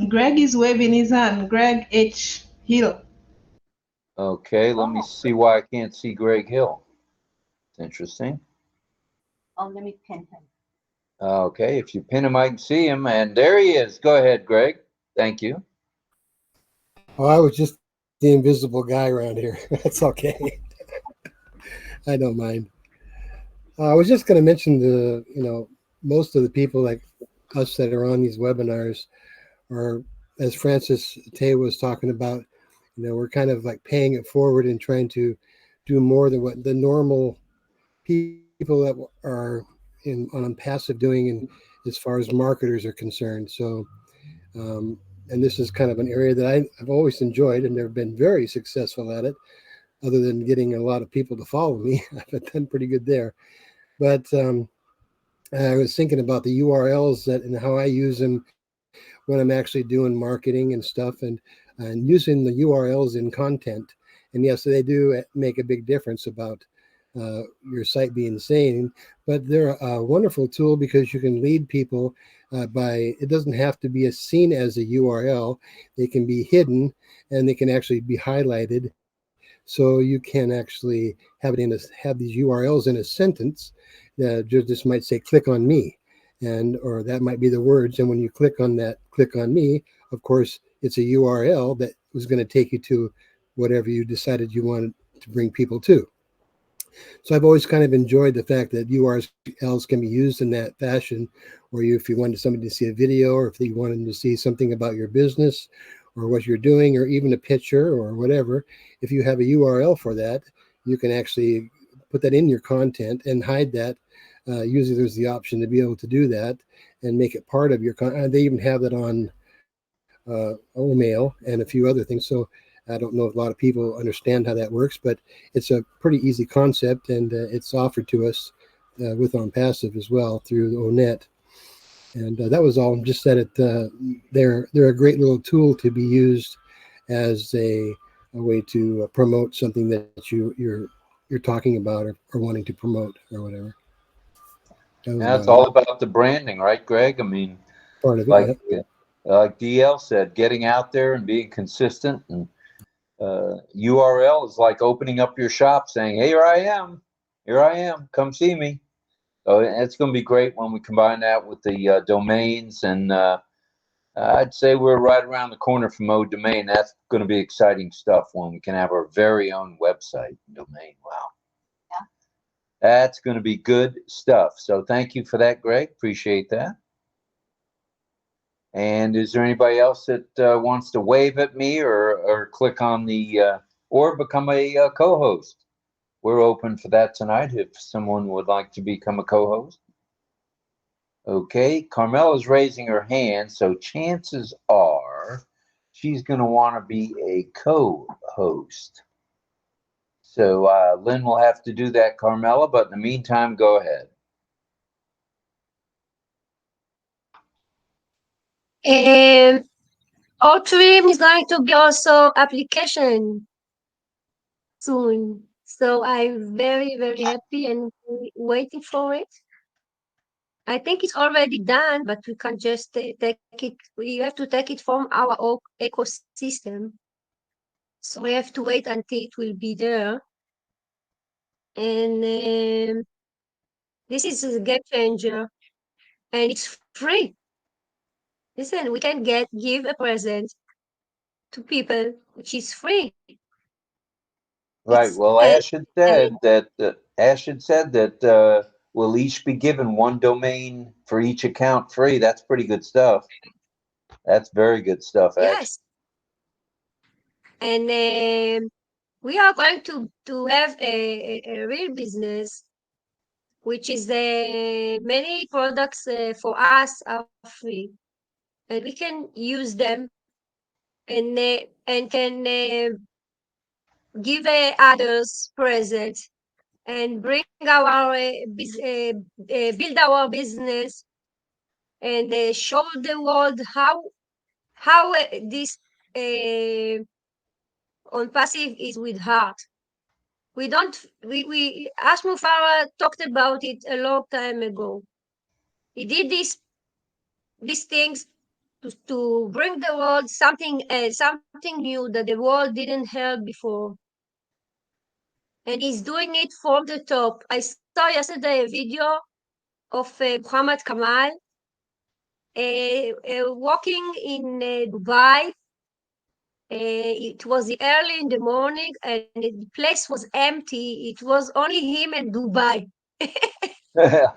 Greg is waving his hand. Greg H. Hill. Okay, let me see why I can't see Greg Hill. It's interesting. Oh, let me pin him. Okay, if you pin him, I can see him. And there he is. Go ahead, Greg. Thank you. Oh, I was just the invisible guy around here. That's okay. I don't mind. I was just going to mention most of the people like us that are on these webinars are, as Francis Tay was talking about, we're kind of like paying it forward and trying to do more than what the normal people that are on passive doing, and as far as marketers are concerned. So, and this is kind of an area that I've always enjoyed and they've been very successful at it, other than getting a lot of people to follow me. I've done pretty good there. But I was thinking about the URLs and how I use them when I'm actually doing marketing and stuff, and using the URLs in content. And yes, they do make a big difference about your site being sane, but they're a wonderful tool because you can lead people it doesn't have to be seen as a URL. They can be hidden and they can actually be highlighted. So you can actually have these URLs in a sentence. Just might say, click on me. Or that might be the words. And when you click on that, click on me, of course, it's a URL that was going to take you to whatever you decided you wanted to bring people to. So I've always kind of enjoyed the fact that URLs can be used in that fashion, or if you wanted somebody to see a video, or if you wanted to see something about your business or what you're doing, or even a picture or whatever. If you have a URL for that, you can actually put that in your content and hide that. Usually there's the option to be able to do that and make it part of your content. They even have that on OMail and a few other things. So I don't know if a lot of people understand how that works, but it's a pretty easy concept, and it's offered to us with ONPASSIVE as well through the ONET. And that was all. Just that they're a great little tool to be used as a way to promote something that you're talking about or wanting to promote or whatever. That's all about the branding, right, Greg? I mean, part of it. like Yeah. like DL said, getting out there and being consistent. And URL is like opening up your shop, saying, "Hey, here I am, come see me." So it's going to be great when we combine that with the domains, and I'd say we're right around the corner from ODomain. That's going to be exciting stuff when we can have our very own website domain. Wow. Yeah. That's going to be good stuff. So thank you for that, Greg. Appreciate that. And is there anybody else that wants to wave at me or click on the or become a co-host? We're open for that tonight if someone would like to become a co-host. Okay, Carmela's raising her hand, so chances are she's going to want to be a co-host. So Lynn will have to do that, Carmela, but in the meantime, go ahead. Our trim is going to be also application soon. So I'm very, very happy and waiting for it. I think it's already done, but we can just take it. We have to take it from our own ecosystem. So we have to wait until it will be there. And this is a game changer, and it's free. Listen, we can give a present to people, which is free. Right. It's Well, and Ash had said that we'll each be given one domain for each account free. That's pretty good stuff. That's very good stuff, Ash. yes, and we are going to have a real business, which is many products for us are free, and we can use them and can give others presents and bring our build our business and show the world how this uh, on passive is with heart. We don't we Ashmu Farah talked about it a long time ago. He did these things to bring the world something new that the world didn't have before, and he's doing it from the top. I saw yesterday a video of Muhammad Kamal walking in Dubai. It was early in the morning and the place was empty. It was only him and Dubai. Yeah,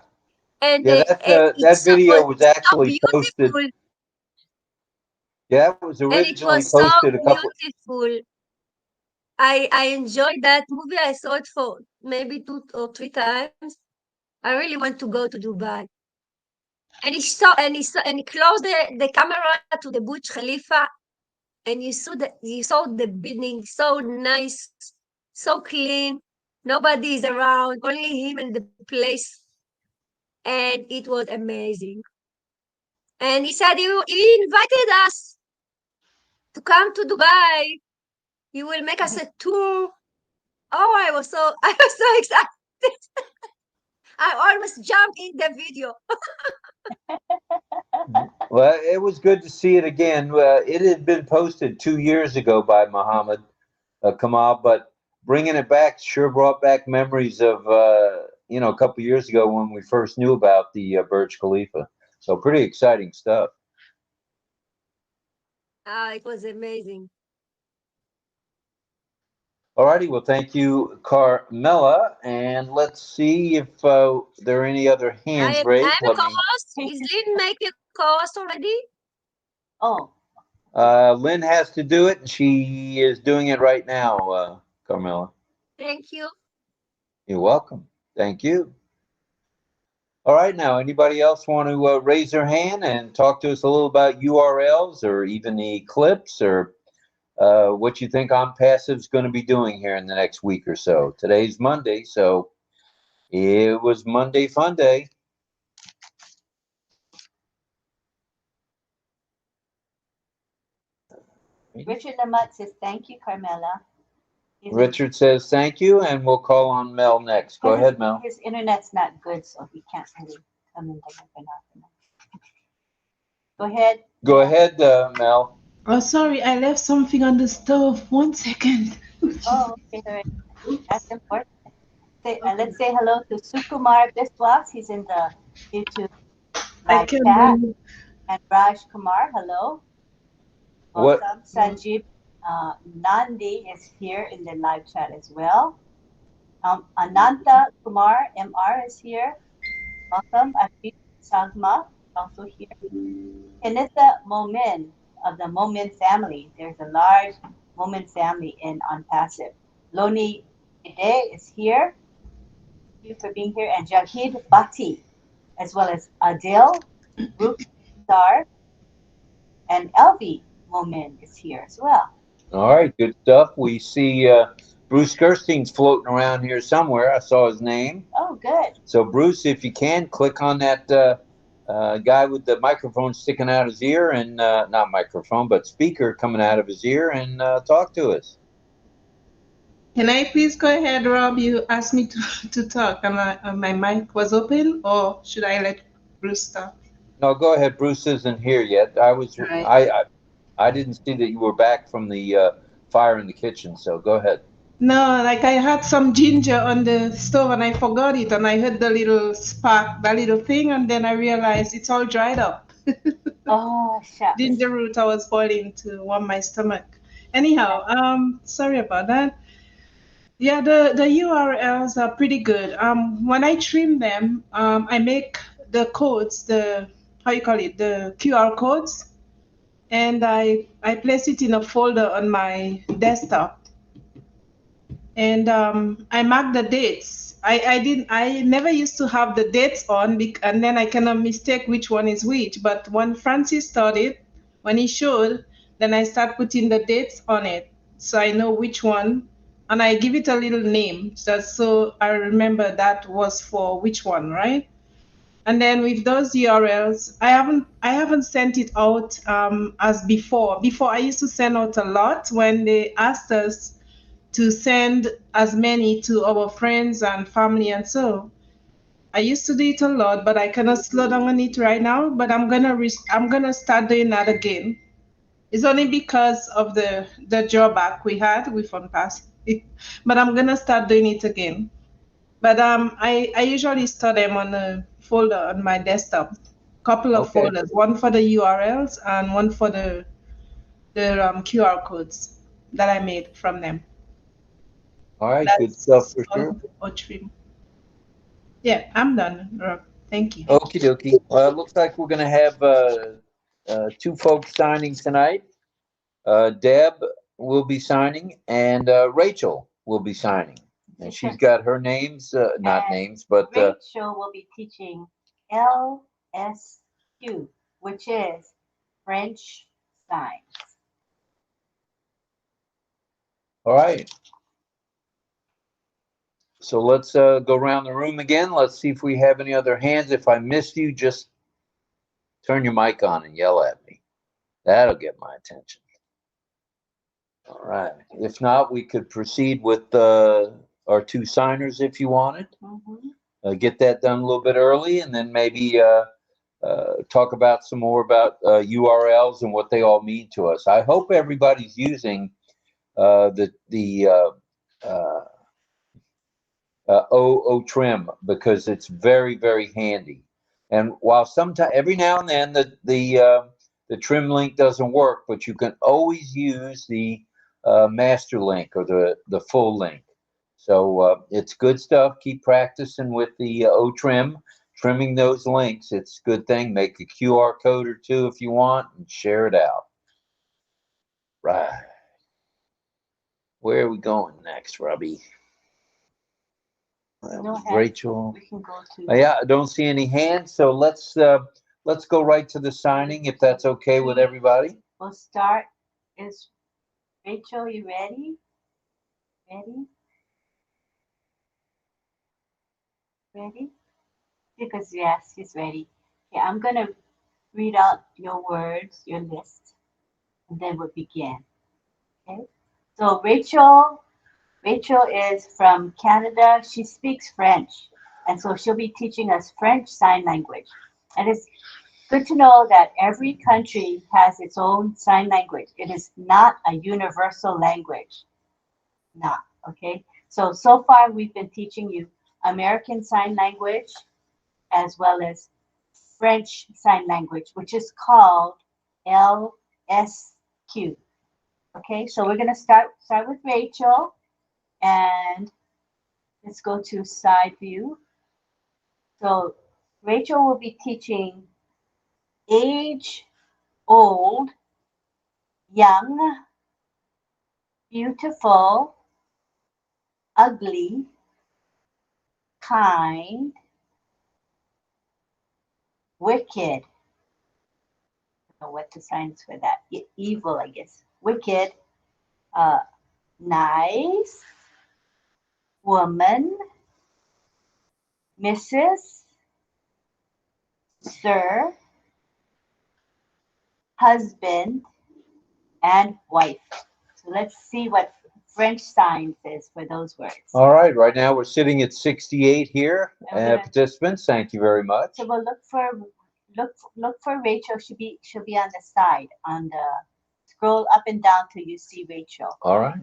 And that video was it's so actually posted. beautiful. Yeah, it was And it originally was so posted a couple. beautiful. I enjoyed that movie. I saw it for maybe 2 or 3 times. I really want to go to Dubai. And he closed the camera to the Burj Khalifa, and you saw the building so nice, so clean. Nobody is around, only him and the place, and it was amazing. And he said he invited us to come to Dubai. He will make us a tour. Oh, I was so excited. I almost jumped in the video. Well, it was good to see it again. It had been posted 2 years ago by Muhammad Kamal, but bringing it back sure brought back memories of a couple years ago when we first knew about the Burj Khalifa. So pretty exciting stuff. It was amazing. Alrighty, well, thank you, Carmela, and let's see if there are any other hands I'm raised. a Let me. co-host. Is Lynn make a co-host already? Oh, Lynn has to do it, and she is doing it right now, Carmela. Thank you. You're welcome. Thank you. All right, now, anybody else want to raise their hand and talk to us a little about URLs or even the clips or what you think OnPassive is going to be doing here in the next week or so? Today's Monday, so it was Monday Fun Day. Richard Lamott says, thank you, Carmela. Richard says thank you, and we'll call on Mel next. Go ahead, Mel. His internet's not good, so he can't really come in the webinar. Go ahead. Go ahead, Mel. Oh, sorry, I left something on the stove. 1 second. Oh, okay, all right. That's important. Let's say hello to Sukumar Biswas. He's in the YouTube I live can chat. move. And Raj Kumar, hello. What? Welcome. Sanjeev Nandi is here in the live chat as well. Ananta Kumar MR is here. Welcome. Ashit Salma also here. Kenitha Momin of the Momin family. There's a large Momin family in OnPassive. Loni Ide is here. Thank you for being here. And Jahid Bhatti, as well as Adil, Rup Star, and Elvi Momin is here as well. All right, good stuff. We see Bruce Gerstein's floating around here somewhere. I saw his name. Oh, good. So, Bruce, if you can, click on that guy with the microphone sticking out his ear and not microphone, but speaker coming out of his ear and talk to us. Can I please go ahead, Rob? You asked me to talk. My mic was open, or should I let Bruce talk? No, go ahead. Bruce isn't here yet. Right. I didn't see that you were back from the fire in the kitchen, so go ahead. No, like I had some ginger on the stove and I forgot it, and I heard the little spark, that little thing, and then I realized it's all dried up. Oh, shucks. Ginger root I was boiling to warm my stomach. Anyhow, sorry about that. Yeah, the URLs are pretty good. When I trim them, I make the codes, the QR codes, and I place it in a folder on my desktop. And I mark the dates. I never used to have the dates on, and then I cannot mistake which one is which. But when Francis started, when he showed, then I start putting the dates on it, so I know which one, and I give it a little name, so I remember that was for which one, right? And then with those URLs, I haven't sent it out as before. Before I used to send out a lot when they asked us to send as many to our friends and family, and so I used to do it a lot, but I cannot slow down on it right now. But I'm gonna start doing that again. It's only because of the drawback we had with OnPassive, but I'm gonna start doing it again. But I usually store them on a folder on my desktop. Couple of Okay. folders, one for the URLs and one for the QR codes that I made from them. All right. Good stuff That's for sure. on trim. Yeah, I'm done, Rob. Thank you. Okie dokie. It looks like we're going to have two folks signing tonight. Deb will be signing, and Rachel will be signing. And she's got her names, not And names, but Rachel will be teaching LSQ, which is French signs. all right. So let's go around the room again. Let's see if we have any other hands. If I missed you, just turn your mic on and yell at me. That'll get my attention. All right. If not, we could proceed with our two signers if you wanted. Get that done a little bit early, and then maybe talk about some more about URLs and what they all mean to us. I hope everybody's using the OTrim, because it's very, very handy. And while sometimes, every now and then, the trim link doesn't work, but you can always use the master link or the full link. So it's good stuff. Keep practicing with the OTrim, trimming those links. It's a good thing. Make a QR code or two if you want and share it out. Right. Where are we going next, Robbie? Rachel. We can go to. Yeah, I don't see any hands, so let's go right to the signing if that's okay with everybody. We'll start. Is Rachel, you ready? Ready? Ready? Because yes, he's ready. Okay, I'm gonna read out your words, your list, and then we'll begin. Okay. So Rachel is from Canada. She speaks French, and so she'll be teaching us French Sign Language. And it's good to know that every country has its own sign language. It is not a universal language. Not, okay? So far we've been teaching you American Sign Language as well as French Sign Language, which is called LSQ. Okay, so we're gonna start with Rachel, and let's go to side view. So Rachel will be teaching age, old, young, beautiful, ugly, kind, wicked. I don't know what the signs for that. Evil, I guess. Wicked, nice, woman, Mrs., sir, husband, and wife. So let's see what French sign says for those words. All right, right now we're sitting at 68 here. Participants, thank you very much. So we'll look for Rachel. She'll be on the side, on the scroll up and down till you see Rachel. All right.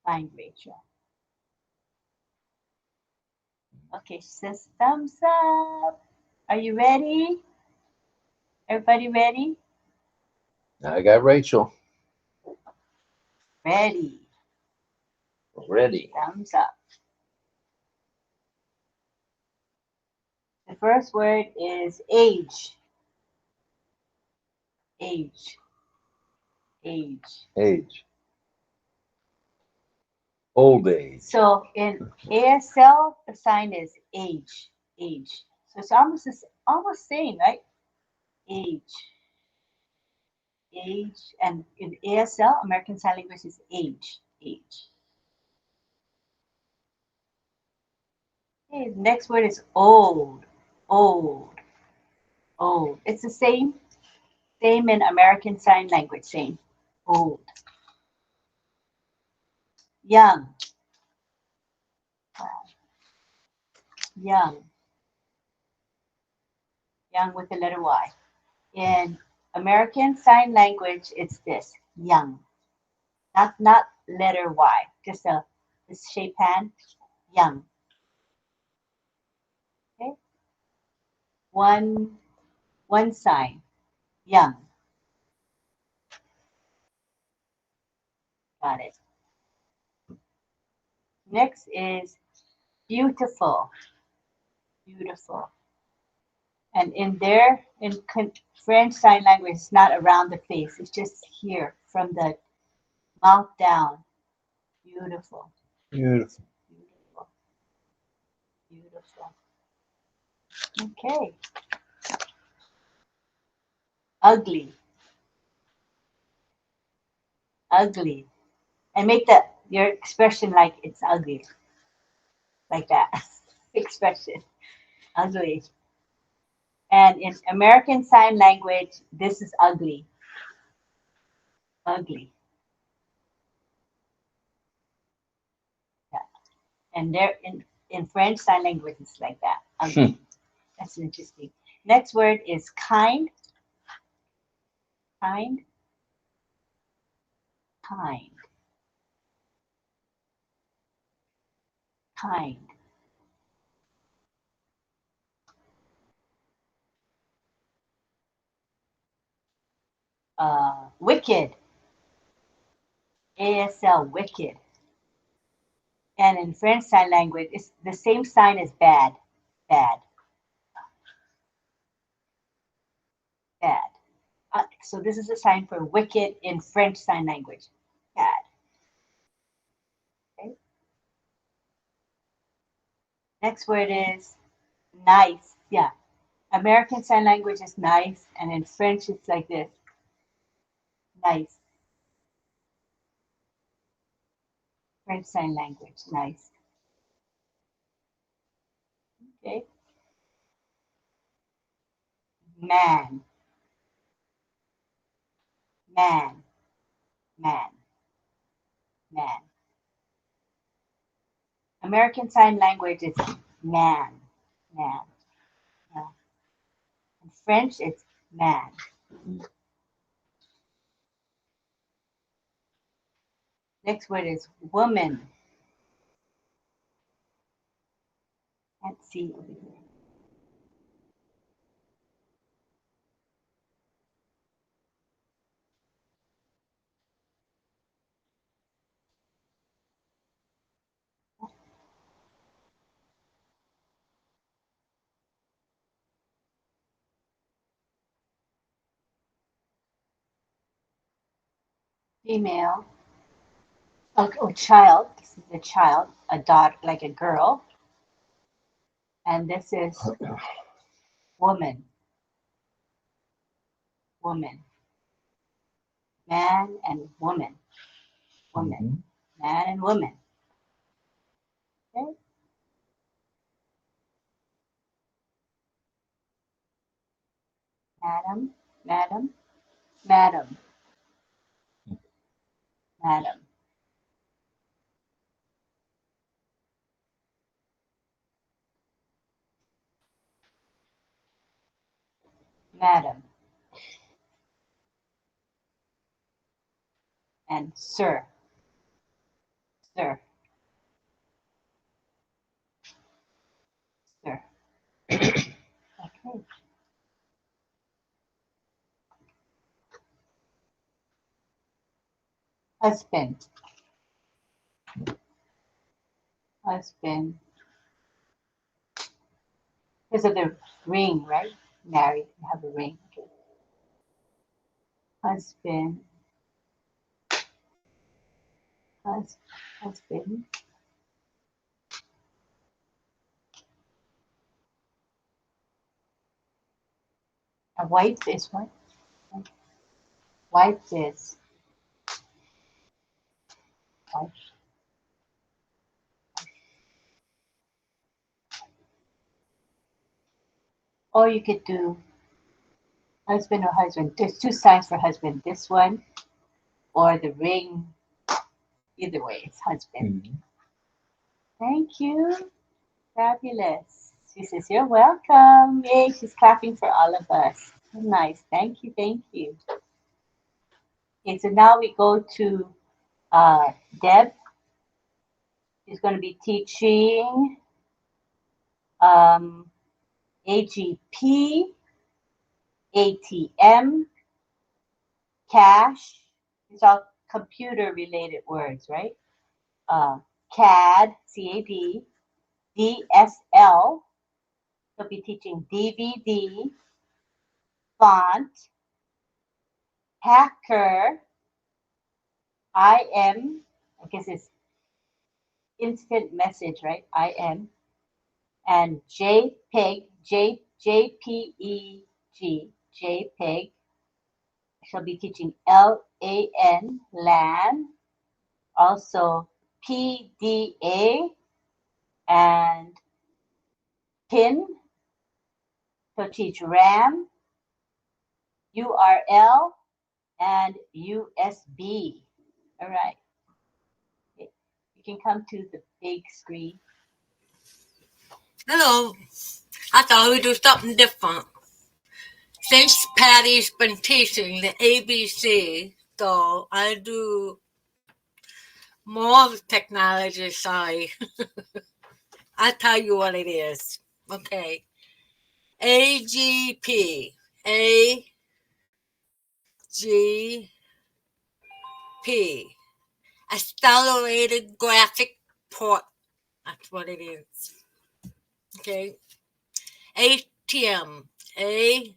Find Rachel. Okay, she says thumbs up. Are you ready? Everybody ready? I got Rachel. Ready. Ready. Thumbs up. The first word is age. Age. Age. Age. Old age. So in ASL, the sign is age. Age. So it's almost same, right? Age. Age. And in ASL, American Sign Language, is age. Age. Okay, the next word is old. Old. Old. It's the same in American Sign Language, same. Old. Young. Young. Young with the letter Y. In American Sign Language, it's this, young. Not letter Y, just a Let's shake hand. Young. Okay. One sign. Young. Got it. Next is beautiful. Beautiful. And in French Sign Language, it's not around the face. It's just here from the mouth down. Beautiful. Beautiful. Beautiful. Beautiful. Okay. Ugly. Ugly. And make your expression like it's ugly. Like that. Expression. Ugly. And in American Sign Language, this is ugly. Ugly. Yeah. And there in French Sign Language, it's like that. Ugly. That's interesting. Next word is kind. Kind. Kind. Kind. Wicked. ASL, wicked. And in French Sign Language, it's the same sign as bad. Bad. Bad. So this is a sign for wicked in French Sign Language. Bad. Okay. Next word is nice. Yeah. American Sign Language is nice, and in French it's like this. Nice. French Sign Language, nice. Okay. Man. Man. Man. Man. American Sign Language is man. Man. Yeah. In French, it's man. Next word is woman. Let's see over here. Female. Oh, child. This is a child, a daughter, like a girl. And this is woman. Woman. Man and woman. Woman. Man and woman. Okay. Madam, madam, madam, madam. Madam. And sir. Sir. Sir. Okay. Husband. Husband. Because of the ring, right? Married, you have a ring. Okay. Husband. Husband. A wife is what? Wife is wife. Or you could do husband or husband. There's two signs for husband. This one or the ring. Either way, it's husband. Thank you. Fabulous. She says, you're welcome. Yay, she's clapping for all of us. Nice. Thank you. Thank you. Okay, so now we go to Deb. She's going to be teaching AGP, ATM, cache. These are all computer-related words, right? CAD, CAD, DSL. She'll be teaching DVD, font, hacker, IM. I guess it's instant message, right? IM. And JPEG, JPEG, JPEG. She'll be teaching LAN, LAN, also PDA and PIN. She'll teach RAM, URL, and USB. All right. Okay. You can come to the big screen. Hello. I thought we'd do something different. Since Patty's been teaching the ABC, so I do more of the technology side. I'll tell you what it is. Okay. AGP. AGP. Accelerated graphic port. That's what it is. Okay. ATM. ATM.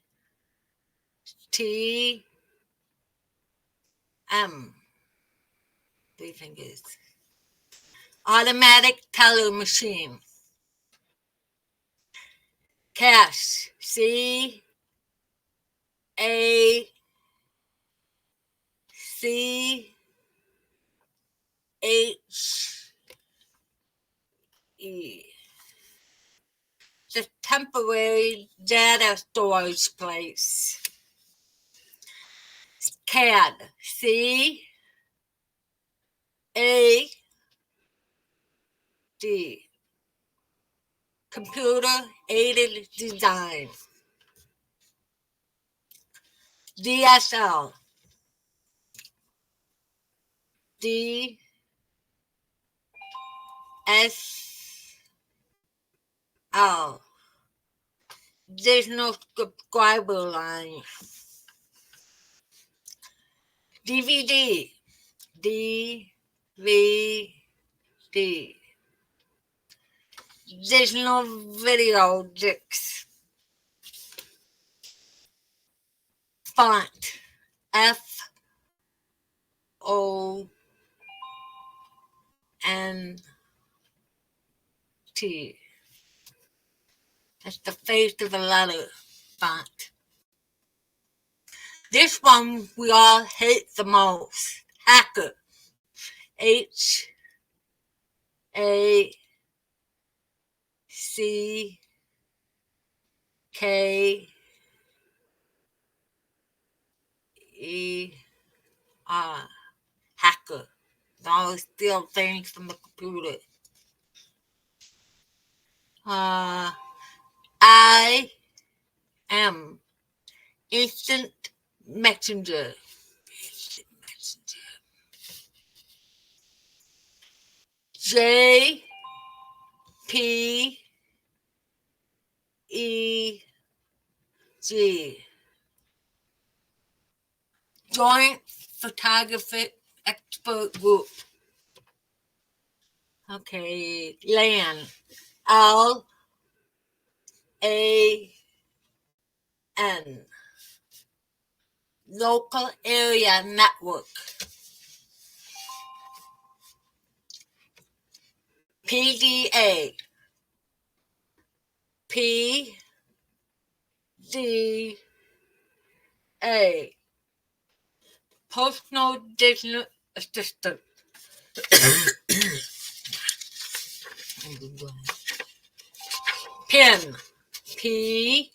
3 fingers. Automatic teller machine. Cache. CACHE. The temporary data storage place. CAD. CAD. Computer aided design. DSL. DSL. There's no subscriber line. DVD. DVD. There's no video discs. Font. FONT. That's the face of the letter. Font. This one we all hate the most. Hacker. HACKER. Hacker. They always steal things from the computer. I am instant messenger. JPEG. Joint Photography Expert Group. Okay, LAN. LAN. Local Area Network. PDA. PDA. Personal Digital Assistant. PIN. PIN.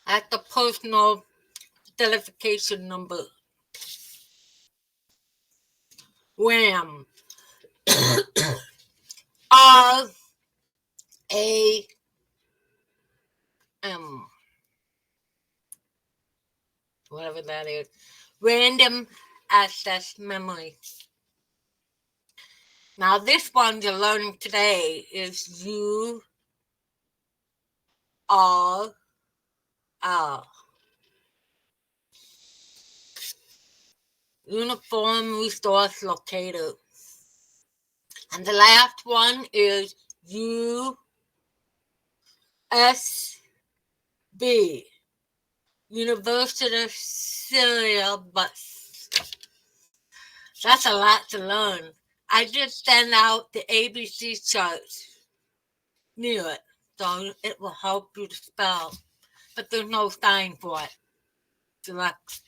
That's the personal identification number. RAM. RAM. Whatever that is. Random access memory. Now, this one you're learning today is URL. Uniform Resource Locator. And the last one is USB, University Syllabus. That's a lot to learn. I just send out the ABC charts near it, so it will help you to spell. But there's no sign for it. Direct.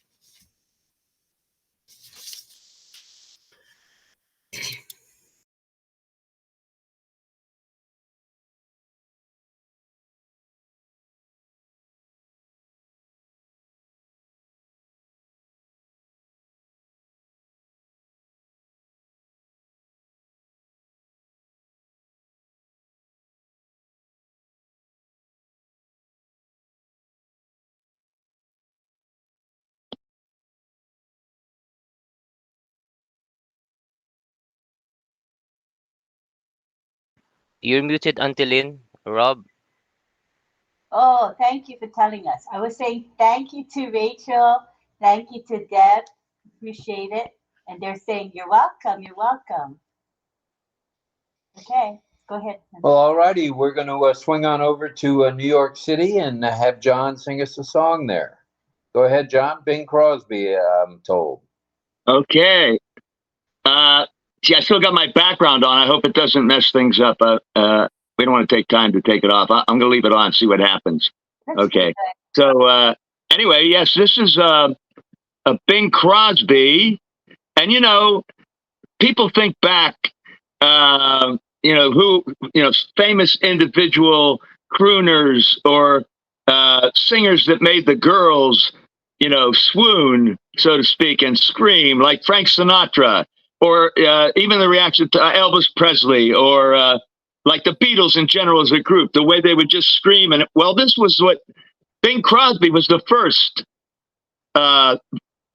You're muted, Antilin. Rob. Oh, thank you for telling us. I was saying thank you to Rachel. Thank you to Deb. Appreciate it. And they're saying, you're welcome. You're welcome. Okay, go ahead. Well, all righty. We're going to swing on over to New York City and have John sing us a song there. Go ahead, John. Bing Crosby, I'm told. Okay. See, I still got my background on. I hope it doesn't mess things up. We don't want to take time to take it off. I'm going to leave it on, see what happens. Okay. So anyway, yes, this is a Bing Crosby. And, you know, people think back, famous individual crooners or singers that made the girls, swoon, so to speak, and scream, like Frank Sinatra, or even the reaction to Elvis Presley, or like the Beatles in general as a group, the way they would just scream. And well, this was what Bing Crosby was the first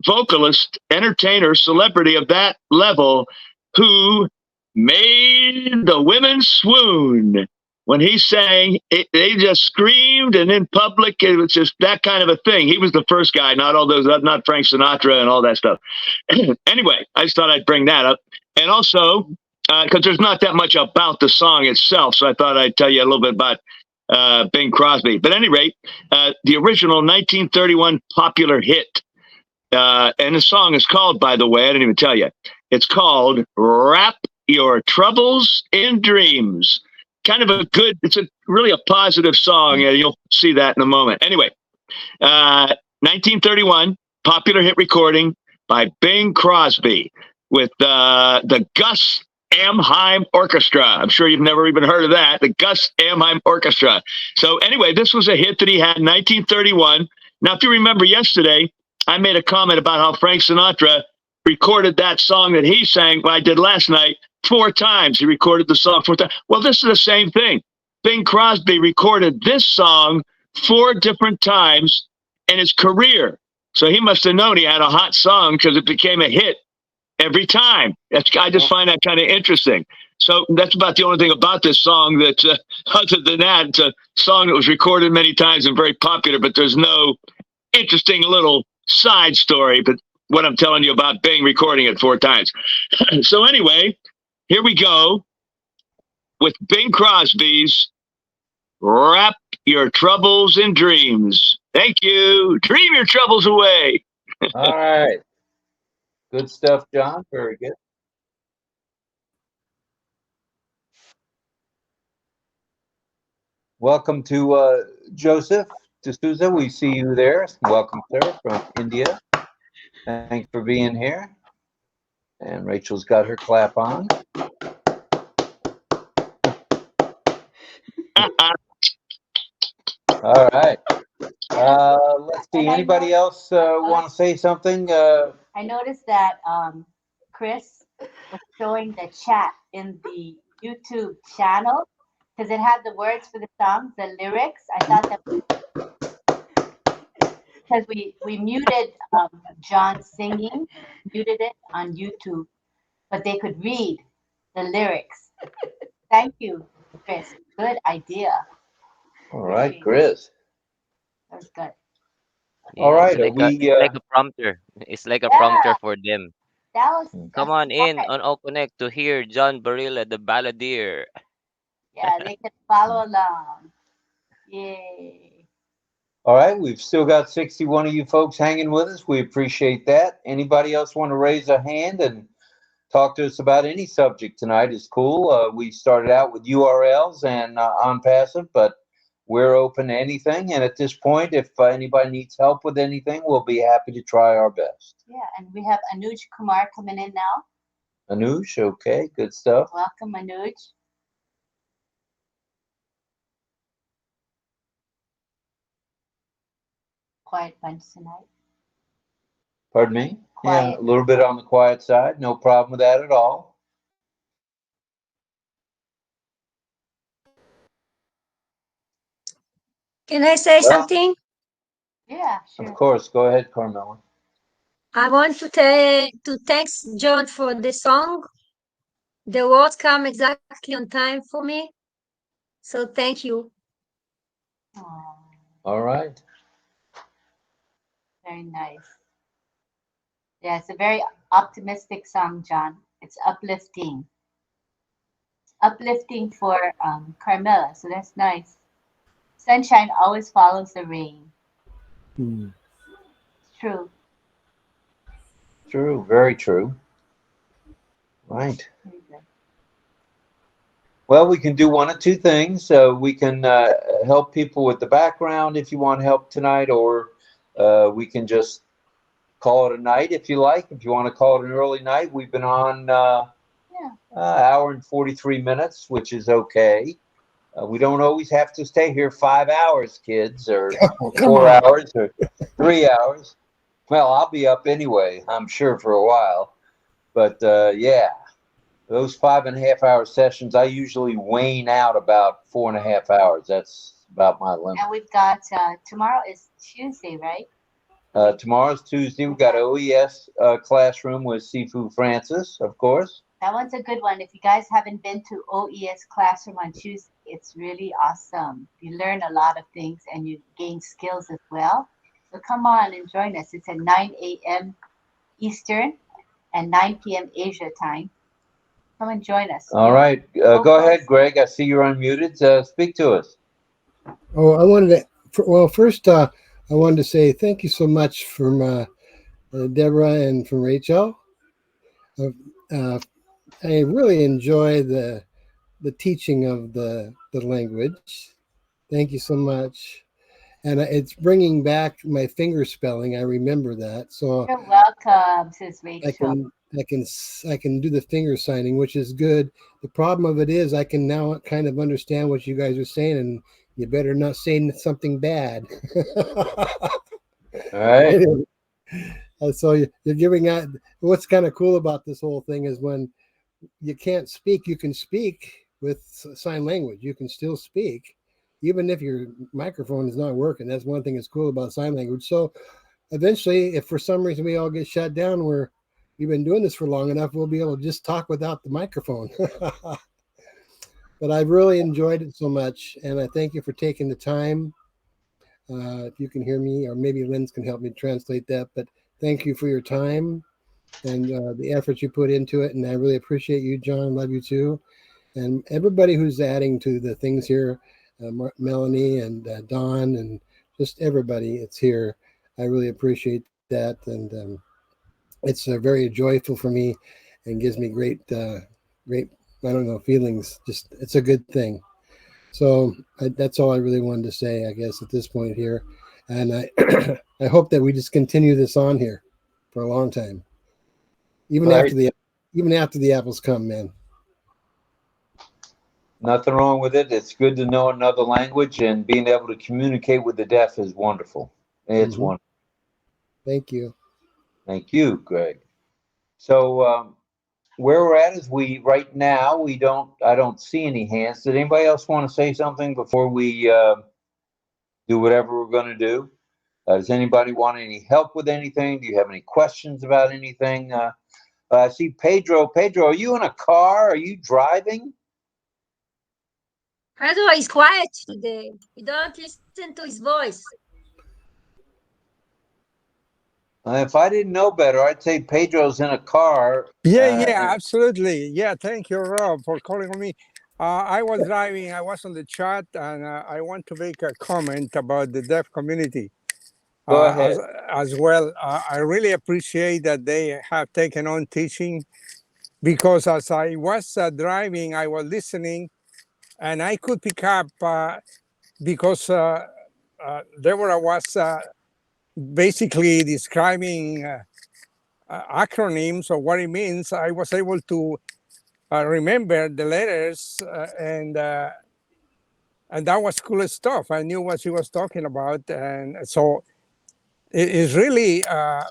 vocalist, entertainer, celebrity of that level who made the women swoon. When he sang, they just screamed, and in public, it was just that kind of a thing. He was the first guy, not all those, not Frank Sinatra and all that stuff. Anyway, I just thought I'd bring that up. And also, because there's not that much about the song itself, so I thought I'd tell you a little bit about Bing Crosby. But at any rate, the original 1931 popular hit, and the song is called, by the way, I didn't even tell you, it's called Wrap Your Troubles in Dreams. Kind of it's really a positive song, and you'll see that in a moment. Anyway, 1931, popular hit recording by Bing Crosby with the Gus Amheim Orchestra. I'm sure you've never even heard of that, the Gus Amheim Orchestra. So anyway, this was a hit that he had in 1931. Now, if you remember yesterday, I made a comment about how Frank Sinatra recorded that song that he sang, I did last night, 4 times. He recorded the song 4 times. Well, this is the same thing. Bing Crosby recorded this song 4 different times in his career. So he must have known he had a hot song because it became a hit every time. I just find that kind of interesting. So that's about the only thing about this song that, other than that, it's a song that was recorded many times and very popular, but there's no interesting little side story, but what I'm telling you about Bing recording it 4 times. So anyway, here we go with Bing Crosby's Wrap Your Troubles in Dreams. Thank you. Dream your troubles away. All right. Good stuff, John. Very good. Welcome to Joseph D'Souza. We see you there. Welcome, sir, from India. Thanks for being here. And Rachel's got her clap on. All right. Let's see. Anybody else want to say something? I noticed that Chris was showing the chat in the YouTube channel because it had the words for the songs, the lyrics. I thought that because we muted John singing, muted it on YouTube, but they could read the lyrics. Thank you, Chris. Good idea. All right, Appreciate it. Chris. That was good. All Yeah, right, are it's we? like a prompter. It's like a Yeah, prompter for them. that was Come that's on in smart. on OConnect to hear John Barilla, the balladeer. Yeah, they can follow along. Yay. All right, we've still got 61 of you folks hanging with us. We appreciate that. Anybody else want to raise a hand and talk to us about any subject tonight? Is cool. We started out with URLs and on passive, but we're open to anything. And at this point, if anybody needs help with anything, we'll be happy to try our best. Yeah, and we have Anuj Kumar coming in now. Anush, okay, good stuff. Welcome, Anuj. Quiet bunch tonight. Pardon me? Yeah, Quiet. a little bit on the quiet side. No problem with that at all. Can I say Well, something? Yeah, of sure. course. Go ahead, Carmela. I want to thanks John for the song. The words come exactly on time for me. So thank you. Aw, All right. very nice. Yeah, it's a very optimistic song, John. It's uplifting. Uplifting for Carmela, so that's nice. Sunshine always follows the rain. Hmm. It's true. True. Very true. Right. Very good. Well, we can do one of two things. We can help people with the background if you want help tonight, or we can just call it a night if you like. If you want to call it an early night, we've been on Yeah. hour and 43 minutes, which is okay. We don't always have to stay here 5 hours, kids, or Oh, come 4 hours, or 3 hours. Well, I'll be up anyway, I'm sure, for a while. But yeah, those 5.5 hour sessions, I usually wane out about 4.5 hours. That's about my limit. And we've got tomorrow is Tuesday, right? Tomorrow's Tuesday. We've got OES classroom with Sifu Francis, of course. That one's a good one. If you guys haven't been to OES Classroom on Tuesday, it's really awesome. You learn a lot of things and you gain skills as well. So come on and join us. It's at 9 a.m. Eastern and 9 p.m. Asia time. Come and join us. All right. Go ahead, Greg. I see you're unmuted. Speak to us. Oh, I wanted to. Well, first, I wanted to say thank you so much from Deborah and from Rachel. I really enjoy the teaching of the language. Thank you so much. And it's bringing back my finger spelling. I remember that, so You're welcome, Sis I Rachel. can do the finger signing, which is good. The problem of it is I can now kind of understand what you guys are saying, and you better not say something bad. All right. So you're giving out. What's kind of cool about this whole thing is when you can't speak, you can speak with sign language. You can still speak, even if your microphone is not working. That's one thing that's cool about sign language. So eventually, if for some reason we all get shut down, we've been doing this for long enough, we'll be able to just talk without the microphone. But I've really enjoyed it so much, and I thank you for taking the time. If you can hear me, or maybe Lynn can help me translate that, but thank you for your time and the effort you put into it. And I really appreciate you, John. Love you too. And everybody who's adding to the things here, Melanie and Don and just everybody it's here. I really appreciate that. And it's very joyful for me and gives me great, I don't know, feelings. Just, it's a good thing. So that's all I really wanted to say, I guess, at this point here. And I, I hope that we just continue this on here for a long time, even Right. after the apples come, man. Nothing wrong with it. It's good to know another language, and being able to communicate with the deaf is wonderful. It's wonderful. Thank you. Thank you, Greg. So where we're at is right now I don't see any hands. Did anybody else want to say something before we do whatever we're going to do? Does anybody want any help with anything? Do you have any questions about anything? I see Pedro. Pedro, are you in a car? Are you driving? Pedro is quiet today. We don't listen to his voice. If I didn't know better, I'd say Pedro's in a car. Yeah, absolutely. Yeah, thank you, Rob, for calling on me. I was driving, I was on the chat, and I want to make a comment about the deaf community Go ahead. as well. I really appreciate that they have taken on teaching, because as I was driving, I was listening, and I could pick up because Deborah was basically describing acronyms or what it means. I was able to remember the letters, and that was cool stuff. I knew what she was talking about, and so it is really a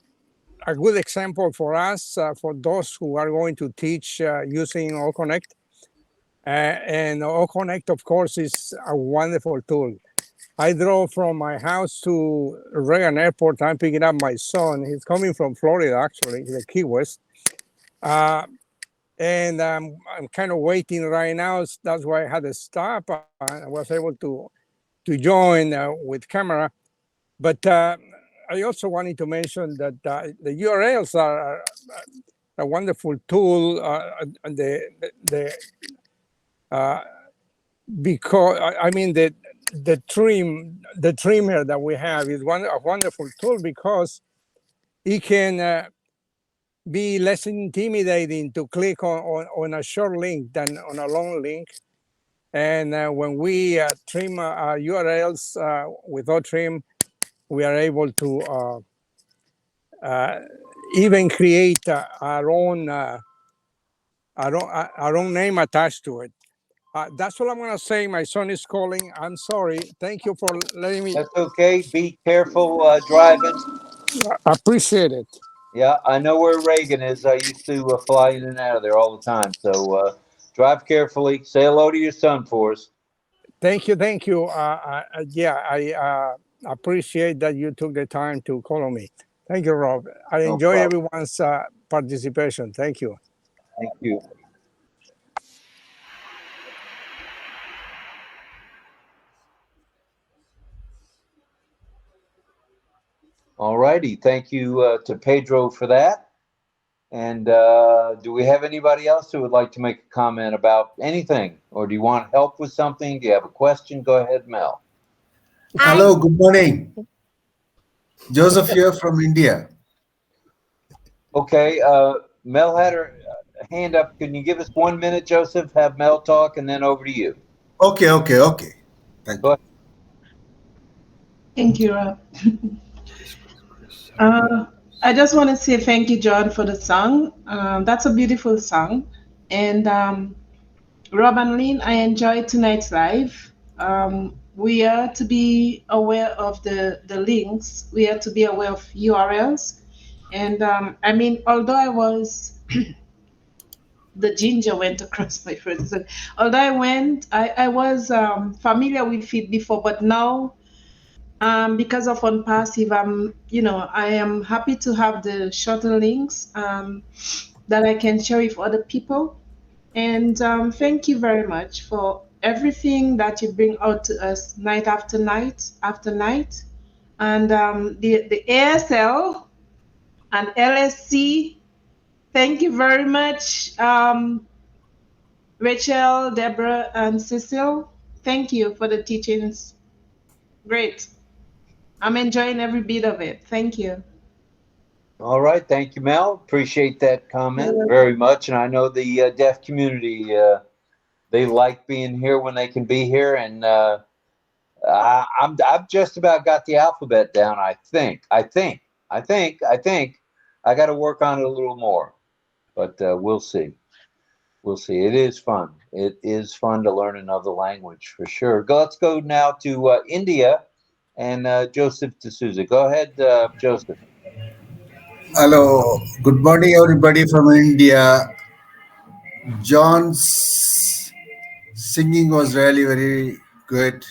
good example for us, for those who are going to teach using OConnect. And OConnect, of course, is a wonderful tool. I drove from my house to Reagan Airport. I'm picking up my son. He's coming from Florida, actually, the Key West. And I'm kind of waiting right now. That's why I had to stop. I was able to join with camera. But I also wanted to mention that the URLs are a wonderful tool. Because I mean the trimmer that we have is a wonderful tool, because it can be less intimidating to click on a short link than on a long link. And when we trim our URLs without trim, we are able to even create our own name attached to it. That's all I'm going to say. My son is calling. I'm sorry. Thank you for letting me. That's okay. Be careful driving. Appreciate it. Yeah, I know where Reagan is. I used to fly in and out of there all the time. So drive carefully. Say hello to your son for us. Thank you. I appreciate that you took the time to call on me. Thank you, Rob. I enjoy everyone's participation. Thank you. Thank you. All righty. Thank you to Pedro for that. And do we have anybody else who would like to make a comment about anything? Or do you want help with something? Do you have a question? Go ahead, Mel. Hello, good morning. Joseph here from India. Okay, Mel had her hand up. Can you give us 1 minute, Joseph? Have Mel talk, and then over to you. Okay. Thank you. Thank you, Rob. I just want to say thank you, John, for the song. That's a beautiful song. And Rob and Lynn, I enjoyed tonight's live. We are to be aware of the links. We are to be aware of URLs. And I mean, although I was, the ginger went across my face. So, although I was familiar with it before, but now, because of ONPASSIVE, I am happy to have the shorter links that I can share with other people. And thank you very much for everything that you bring out to us night after night after night. And the ASL and LSC, thank you very much. Rachel, Deborah, and Cecile, thank you for the teachings. Great. I'm enjoying every bit of it. Thank you. All right. Thank you, Mel. Appreciate that comment very much. And I know the deaf community, they like being here when they can be here. And I've just about got the alphabet down, I think. I got to work on it a little more. But we'll see. We'll see. It is fun. It is fun to learn another language for sure. Let's go now to India and Joseph D'Souza. Go ahead, Joseph. Hello, good morning, everybody from India. John's singing was really very good.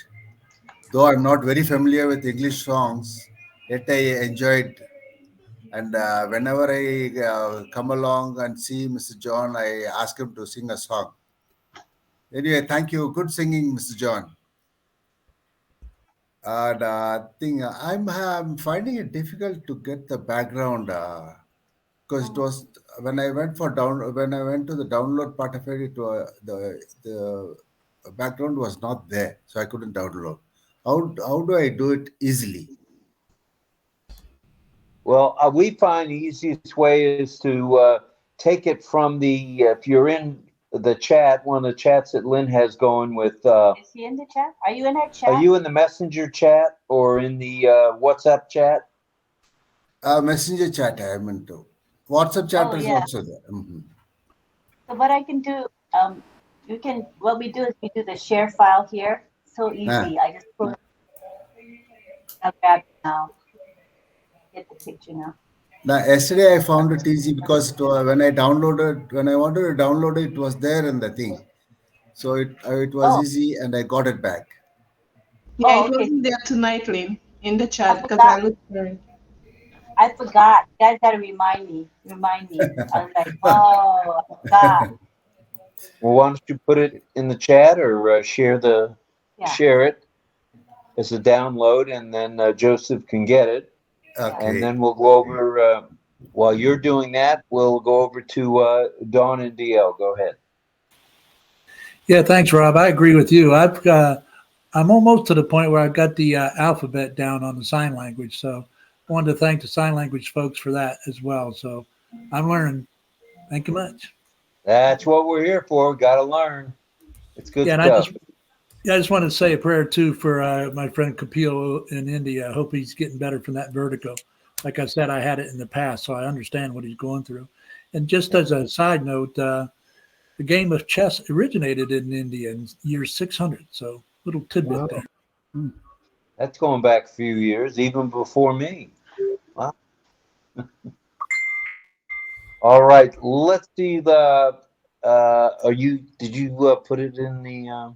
Though I'm not very familiar with English songs, yet I enjoyed And whenever I come along and see Mr. John, I ask him to sing a song. Anyway, thank you. Good singing, Mr. John. And I'm finding it difficult to get the background because it was when I went to the download part of it, the background was not there, so I couldn't download. How do I do it easily? Well, we find the easiest way is to take it from the, if you're in the chat, one of the chats that Lynn has going with. Is he in the chat? Are you in her chat? Are you in the Messenger chat or in the WhatsApp chat? Messenger chat I am into. WhatsApp chat is also there. Mm-hmm. So what I can do, what we do is we do the share file here. So easy. I just put, I'll grab it now. Get the picture now. Now, yesterday I found it easy because when I wanted to download it, it was there in the thing. So it was easy and I got it back. Yeah, it wasn't there tonight, Lynn, in the chat because I looked for it. I forgot. You guys got to remind me. I was like, oh, I forgot. Well, why don't you put it in the chat or share it as a download, and then Joseph can get it. Okay. And then we'll go over, while you're doing that, we'll go over to Dawn and DL. Go ahead. Yeah, thanks, Rob. I agree with you. I'm almost to the point where I've got the alphabet down on the sign language. So I wanted to thank the sign language folks for that as well. So I'm learning. Thank you much. That's what we're here for. Got to learn. It's good stuff. I just wanted to say a prayer too for my friend Kapil in India. I hope he's getting better from that vertigo. Like I said, I had it in the past, so I understand what he's going through. And just as a side note, the game of chess originated in India in year 600. So little tidbit there. That's going back a few years, even before me. Wow. All right, let's see the. Did you put it in the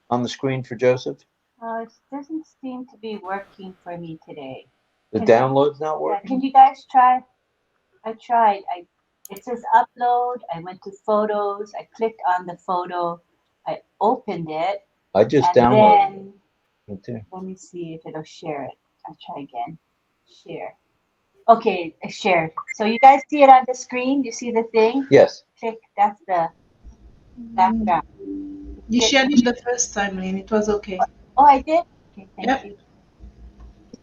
on the screen for Joseph? It doesn't seem to be working for me today. The download's not working? Can you guys try? I tried. It says upload. I went to photos. I clicked on the photo. I opened it. I just downloaded it. Let me see if it'll share it. I'll try again. Share. Okay, it's shared. So you guys see it on the screen? You see the thing? Yes. Click. That's the background. You shared it the first time, Lynn. It was okay. Oh, I did? Okay, thank you.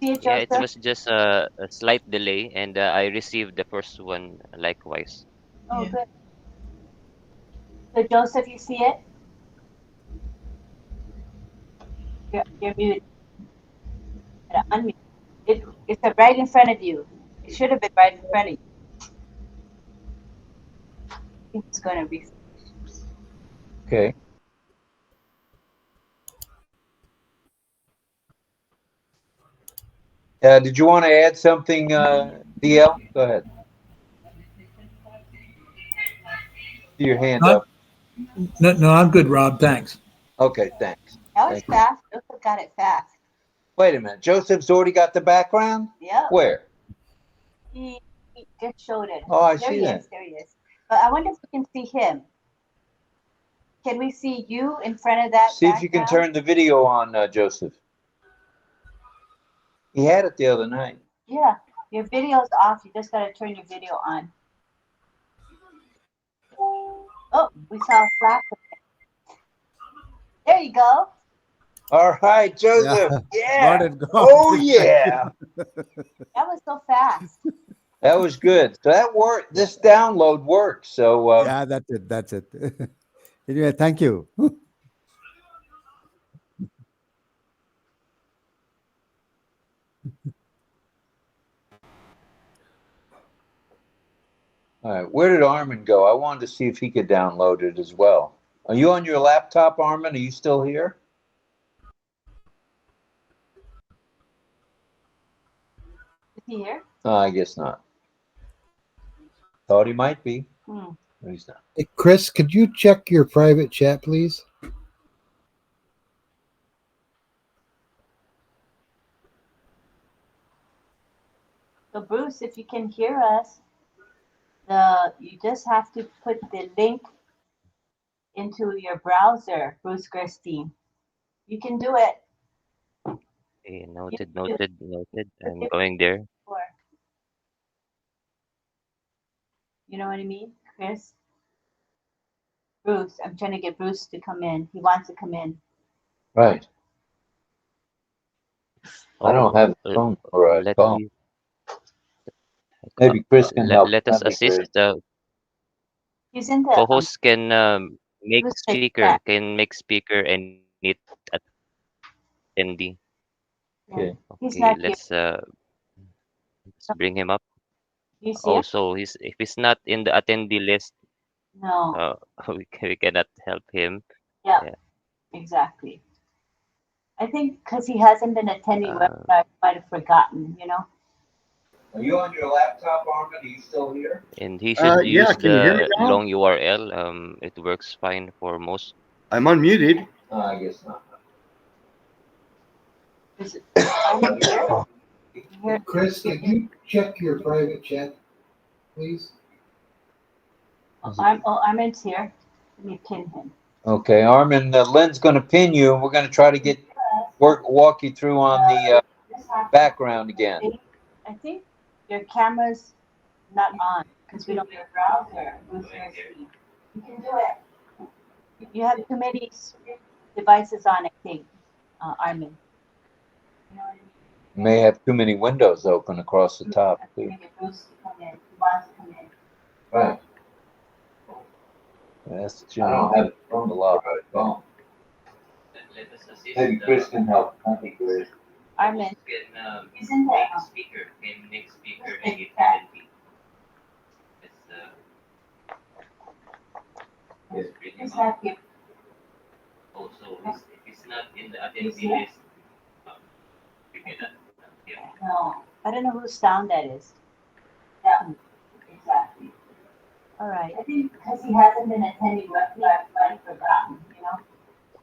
See it, Yeah, it Joseph? was just a slight delay, and I received the first one likewise. Oh, good. So, Joseph, you see it? You're muted. Unmute. It's right in front of you. It should have been right in front of you. I think it's going to be. Okay. Did you want to add something, DL? Go ahead. See your hand up. No, I'm good, Rob. Thanks. Okay, thanks. That was fast. Joseph got it fast. Wait a minute. Joseph's already got the background? Yeah. Where? He just showed it. Oh, I there see he that. Is. There he is. But I wonder if we can see him. Can we see you in front of that? See if you can turn the video on, Joseph. He had it the other night. Yeah, your video's off. You just got to turn your video on. Oh, we saw a flash. There you go. All right, Joseph. Yeah. Got it. Oh, yeah. That was so fast. That was good. So that worked. This download works. So yeah, that's it. Anyway, thank you. all right, where did Armin go? I wanted to see if he could download it as well. Are you on your laptop, Armin? Are you still here? Is he here? I guess not. Thought he might be. No, he's not. Hey, Chris, could you check your private chat, please? So Bruce, if you can hear us, you just have to put the link into your browser, Bruce Gerstein. You can do it. Okay, You noted, can do noted, noted. it I'm going there. before. You know what I mean, Chris? Bruce, I'm trying to get Bruce to come in. He wants to come in. Right. I don't have a phone or a Let call. me Maybe Chris can help. let us That'd be assist. great. He's in the Co-host can make who's the speaker, chat. can make speaker and meet attendee. Okay. He's Okay, not here. let's bring him up. You see him? Also, if he's not in the attendee list, No. we cannot help him. Yeah, Yeah. exactly. I think because he hasn't been attending webinars, I might have forgotten, you know? Are you on your laptop, Armin? Are you still here? And he should Yeah, use can you hear me the now? long URL. It works fine for most. I'm unmuted. I guess not. Is it Armin here? Chris, could you check your private chat, please? Armin's here. Let me pin him. Okay, Armin, Lynn's going to pin you, and we're going to try to walk you through on the background again. I think your camera's not on because we don't have a browser. You can do it. You have too many devices on, I think, Armin. You know what I mean? May have too many windows open across the top, too. Bruce to come in. He wants to come in. Right. That's the job. I don't have a phone. A lot. Maybe Chris can help. I think Chris. Armin. He's in there. Speaker, can make speaker and meet attendee. Let's He's not here. Also, if he's not in the attendee list, we cannot help him. No, I don't know whose sound that is. Yeah, exactly. All right. I think because he hasn't been attending webinars, I might have forgotten, you know?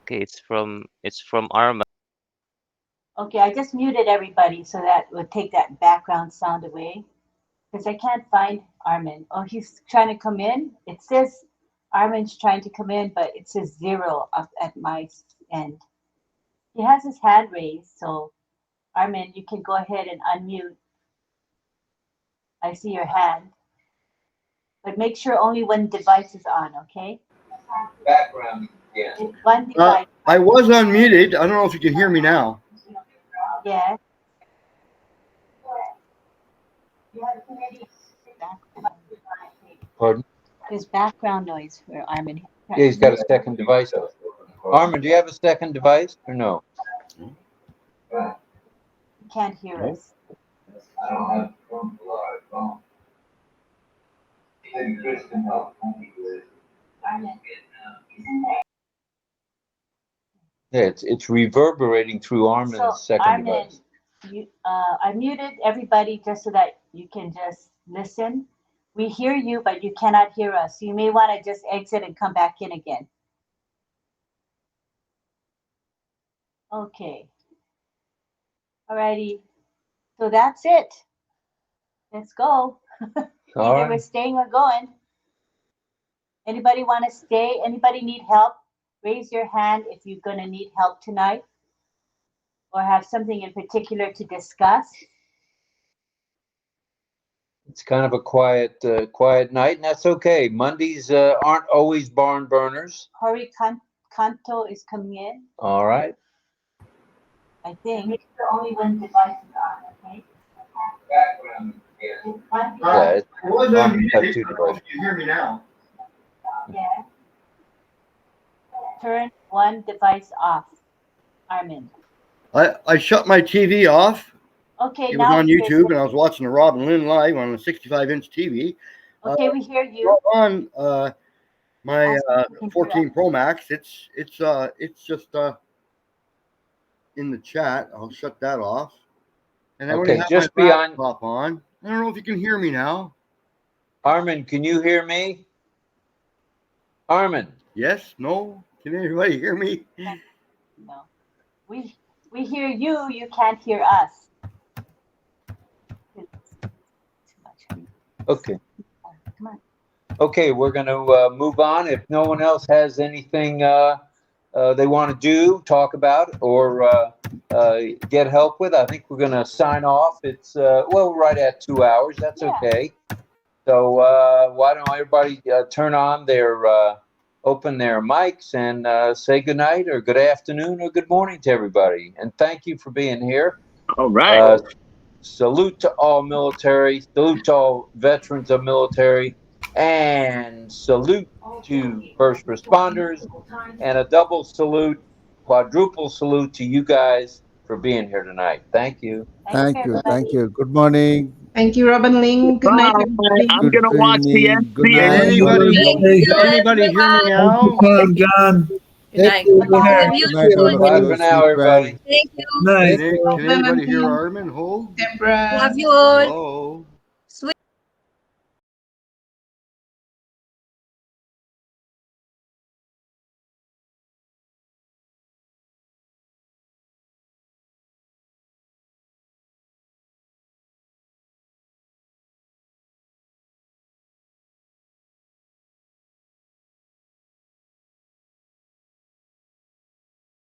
Okay, it's from Arma. Okay, I just muted everybody so that would take that background sound away. Because I can't find Armin. Oh, he's trying to come in. It says Armin's trying to come in, but it says 0 up at my end. He has his hand raised, so Armin, you can go ahead and unmute. I see your hand. But make sure only one device is on, okay? Background, yeah. It's one device. I was unmuted. I don't know if you can hear me now. Yes. Pardon? There's background noise for Armin. Yeah, he's got a second device. Armin, do you have a second device or no? He can't hear us. I don't have a phone. Maybe Chris can help. Armin. Yeah, it's reverberating through Armin's So, second Armin, device. I muted everybody just so that you can just listen. We hear you, but you cannot hear us. You may want to just exit and come back in again. Okay. Alrighty. So that's it. Let's go. All Either we're right. staying or going. Anybody want to stay? Anybody need help? Raise your hand if you're going to need help tonight or have something in particular to discuss. It's kind of a quiet night, and that's okay. Mondays aren't always barn burners. Hori Kanto is coming in, All right. I think. Make sure only one device is on, okay? Background, yeah. I was Armin's unmuted. got I two don't know if devices. you can hear me now. Yeah. Turn one device off, Armin. I shut my TV off. Okay, It was now on we hear YouTube, you. and I was watching the Robin Lynn live on a 65-inch TV. Okay, we hear you. On my Ask if you can hear 14 us. Pro Max, it's just in the chat. I'll shut that off. And I only Okay, have just my be on. laptop on. I don't know if you can hear me now. Armin, can you hear me? Armin. Yes? No? Can anybody hear me? No. We hear you, you can't hear us. Okay. Come on. Okay, we're going to move on. If no one else has anything they want to do, talk about, or get help with, I think we're going to sign off. It's, well, right at 2 hours. That's okay. So why don't everybody turn on their, open their mics and say good night or good afternoon or good morning to everybody. And thank you for being here. All right. Salute to all military, salute to all veterans of military, and salute to first responders, and a double salute, quadruple salute to you guys for being here tonight. Thank you. Thank you. Thank you. Good morning. Thank you, Robin Ling. Good night, Bye. everybody. I'm Good going to watch the evening. Good NBA. night. Anybody, Thank you, anybody hear me everyone. Thank you, now? Tom, John. Good night. you. Good night. Good night, all of Bye you. for now, Sleep well. everybody. Thank you. Night. Thank Can, you. can anybody hear Armin hold? Deborah. Love you all. Hello.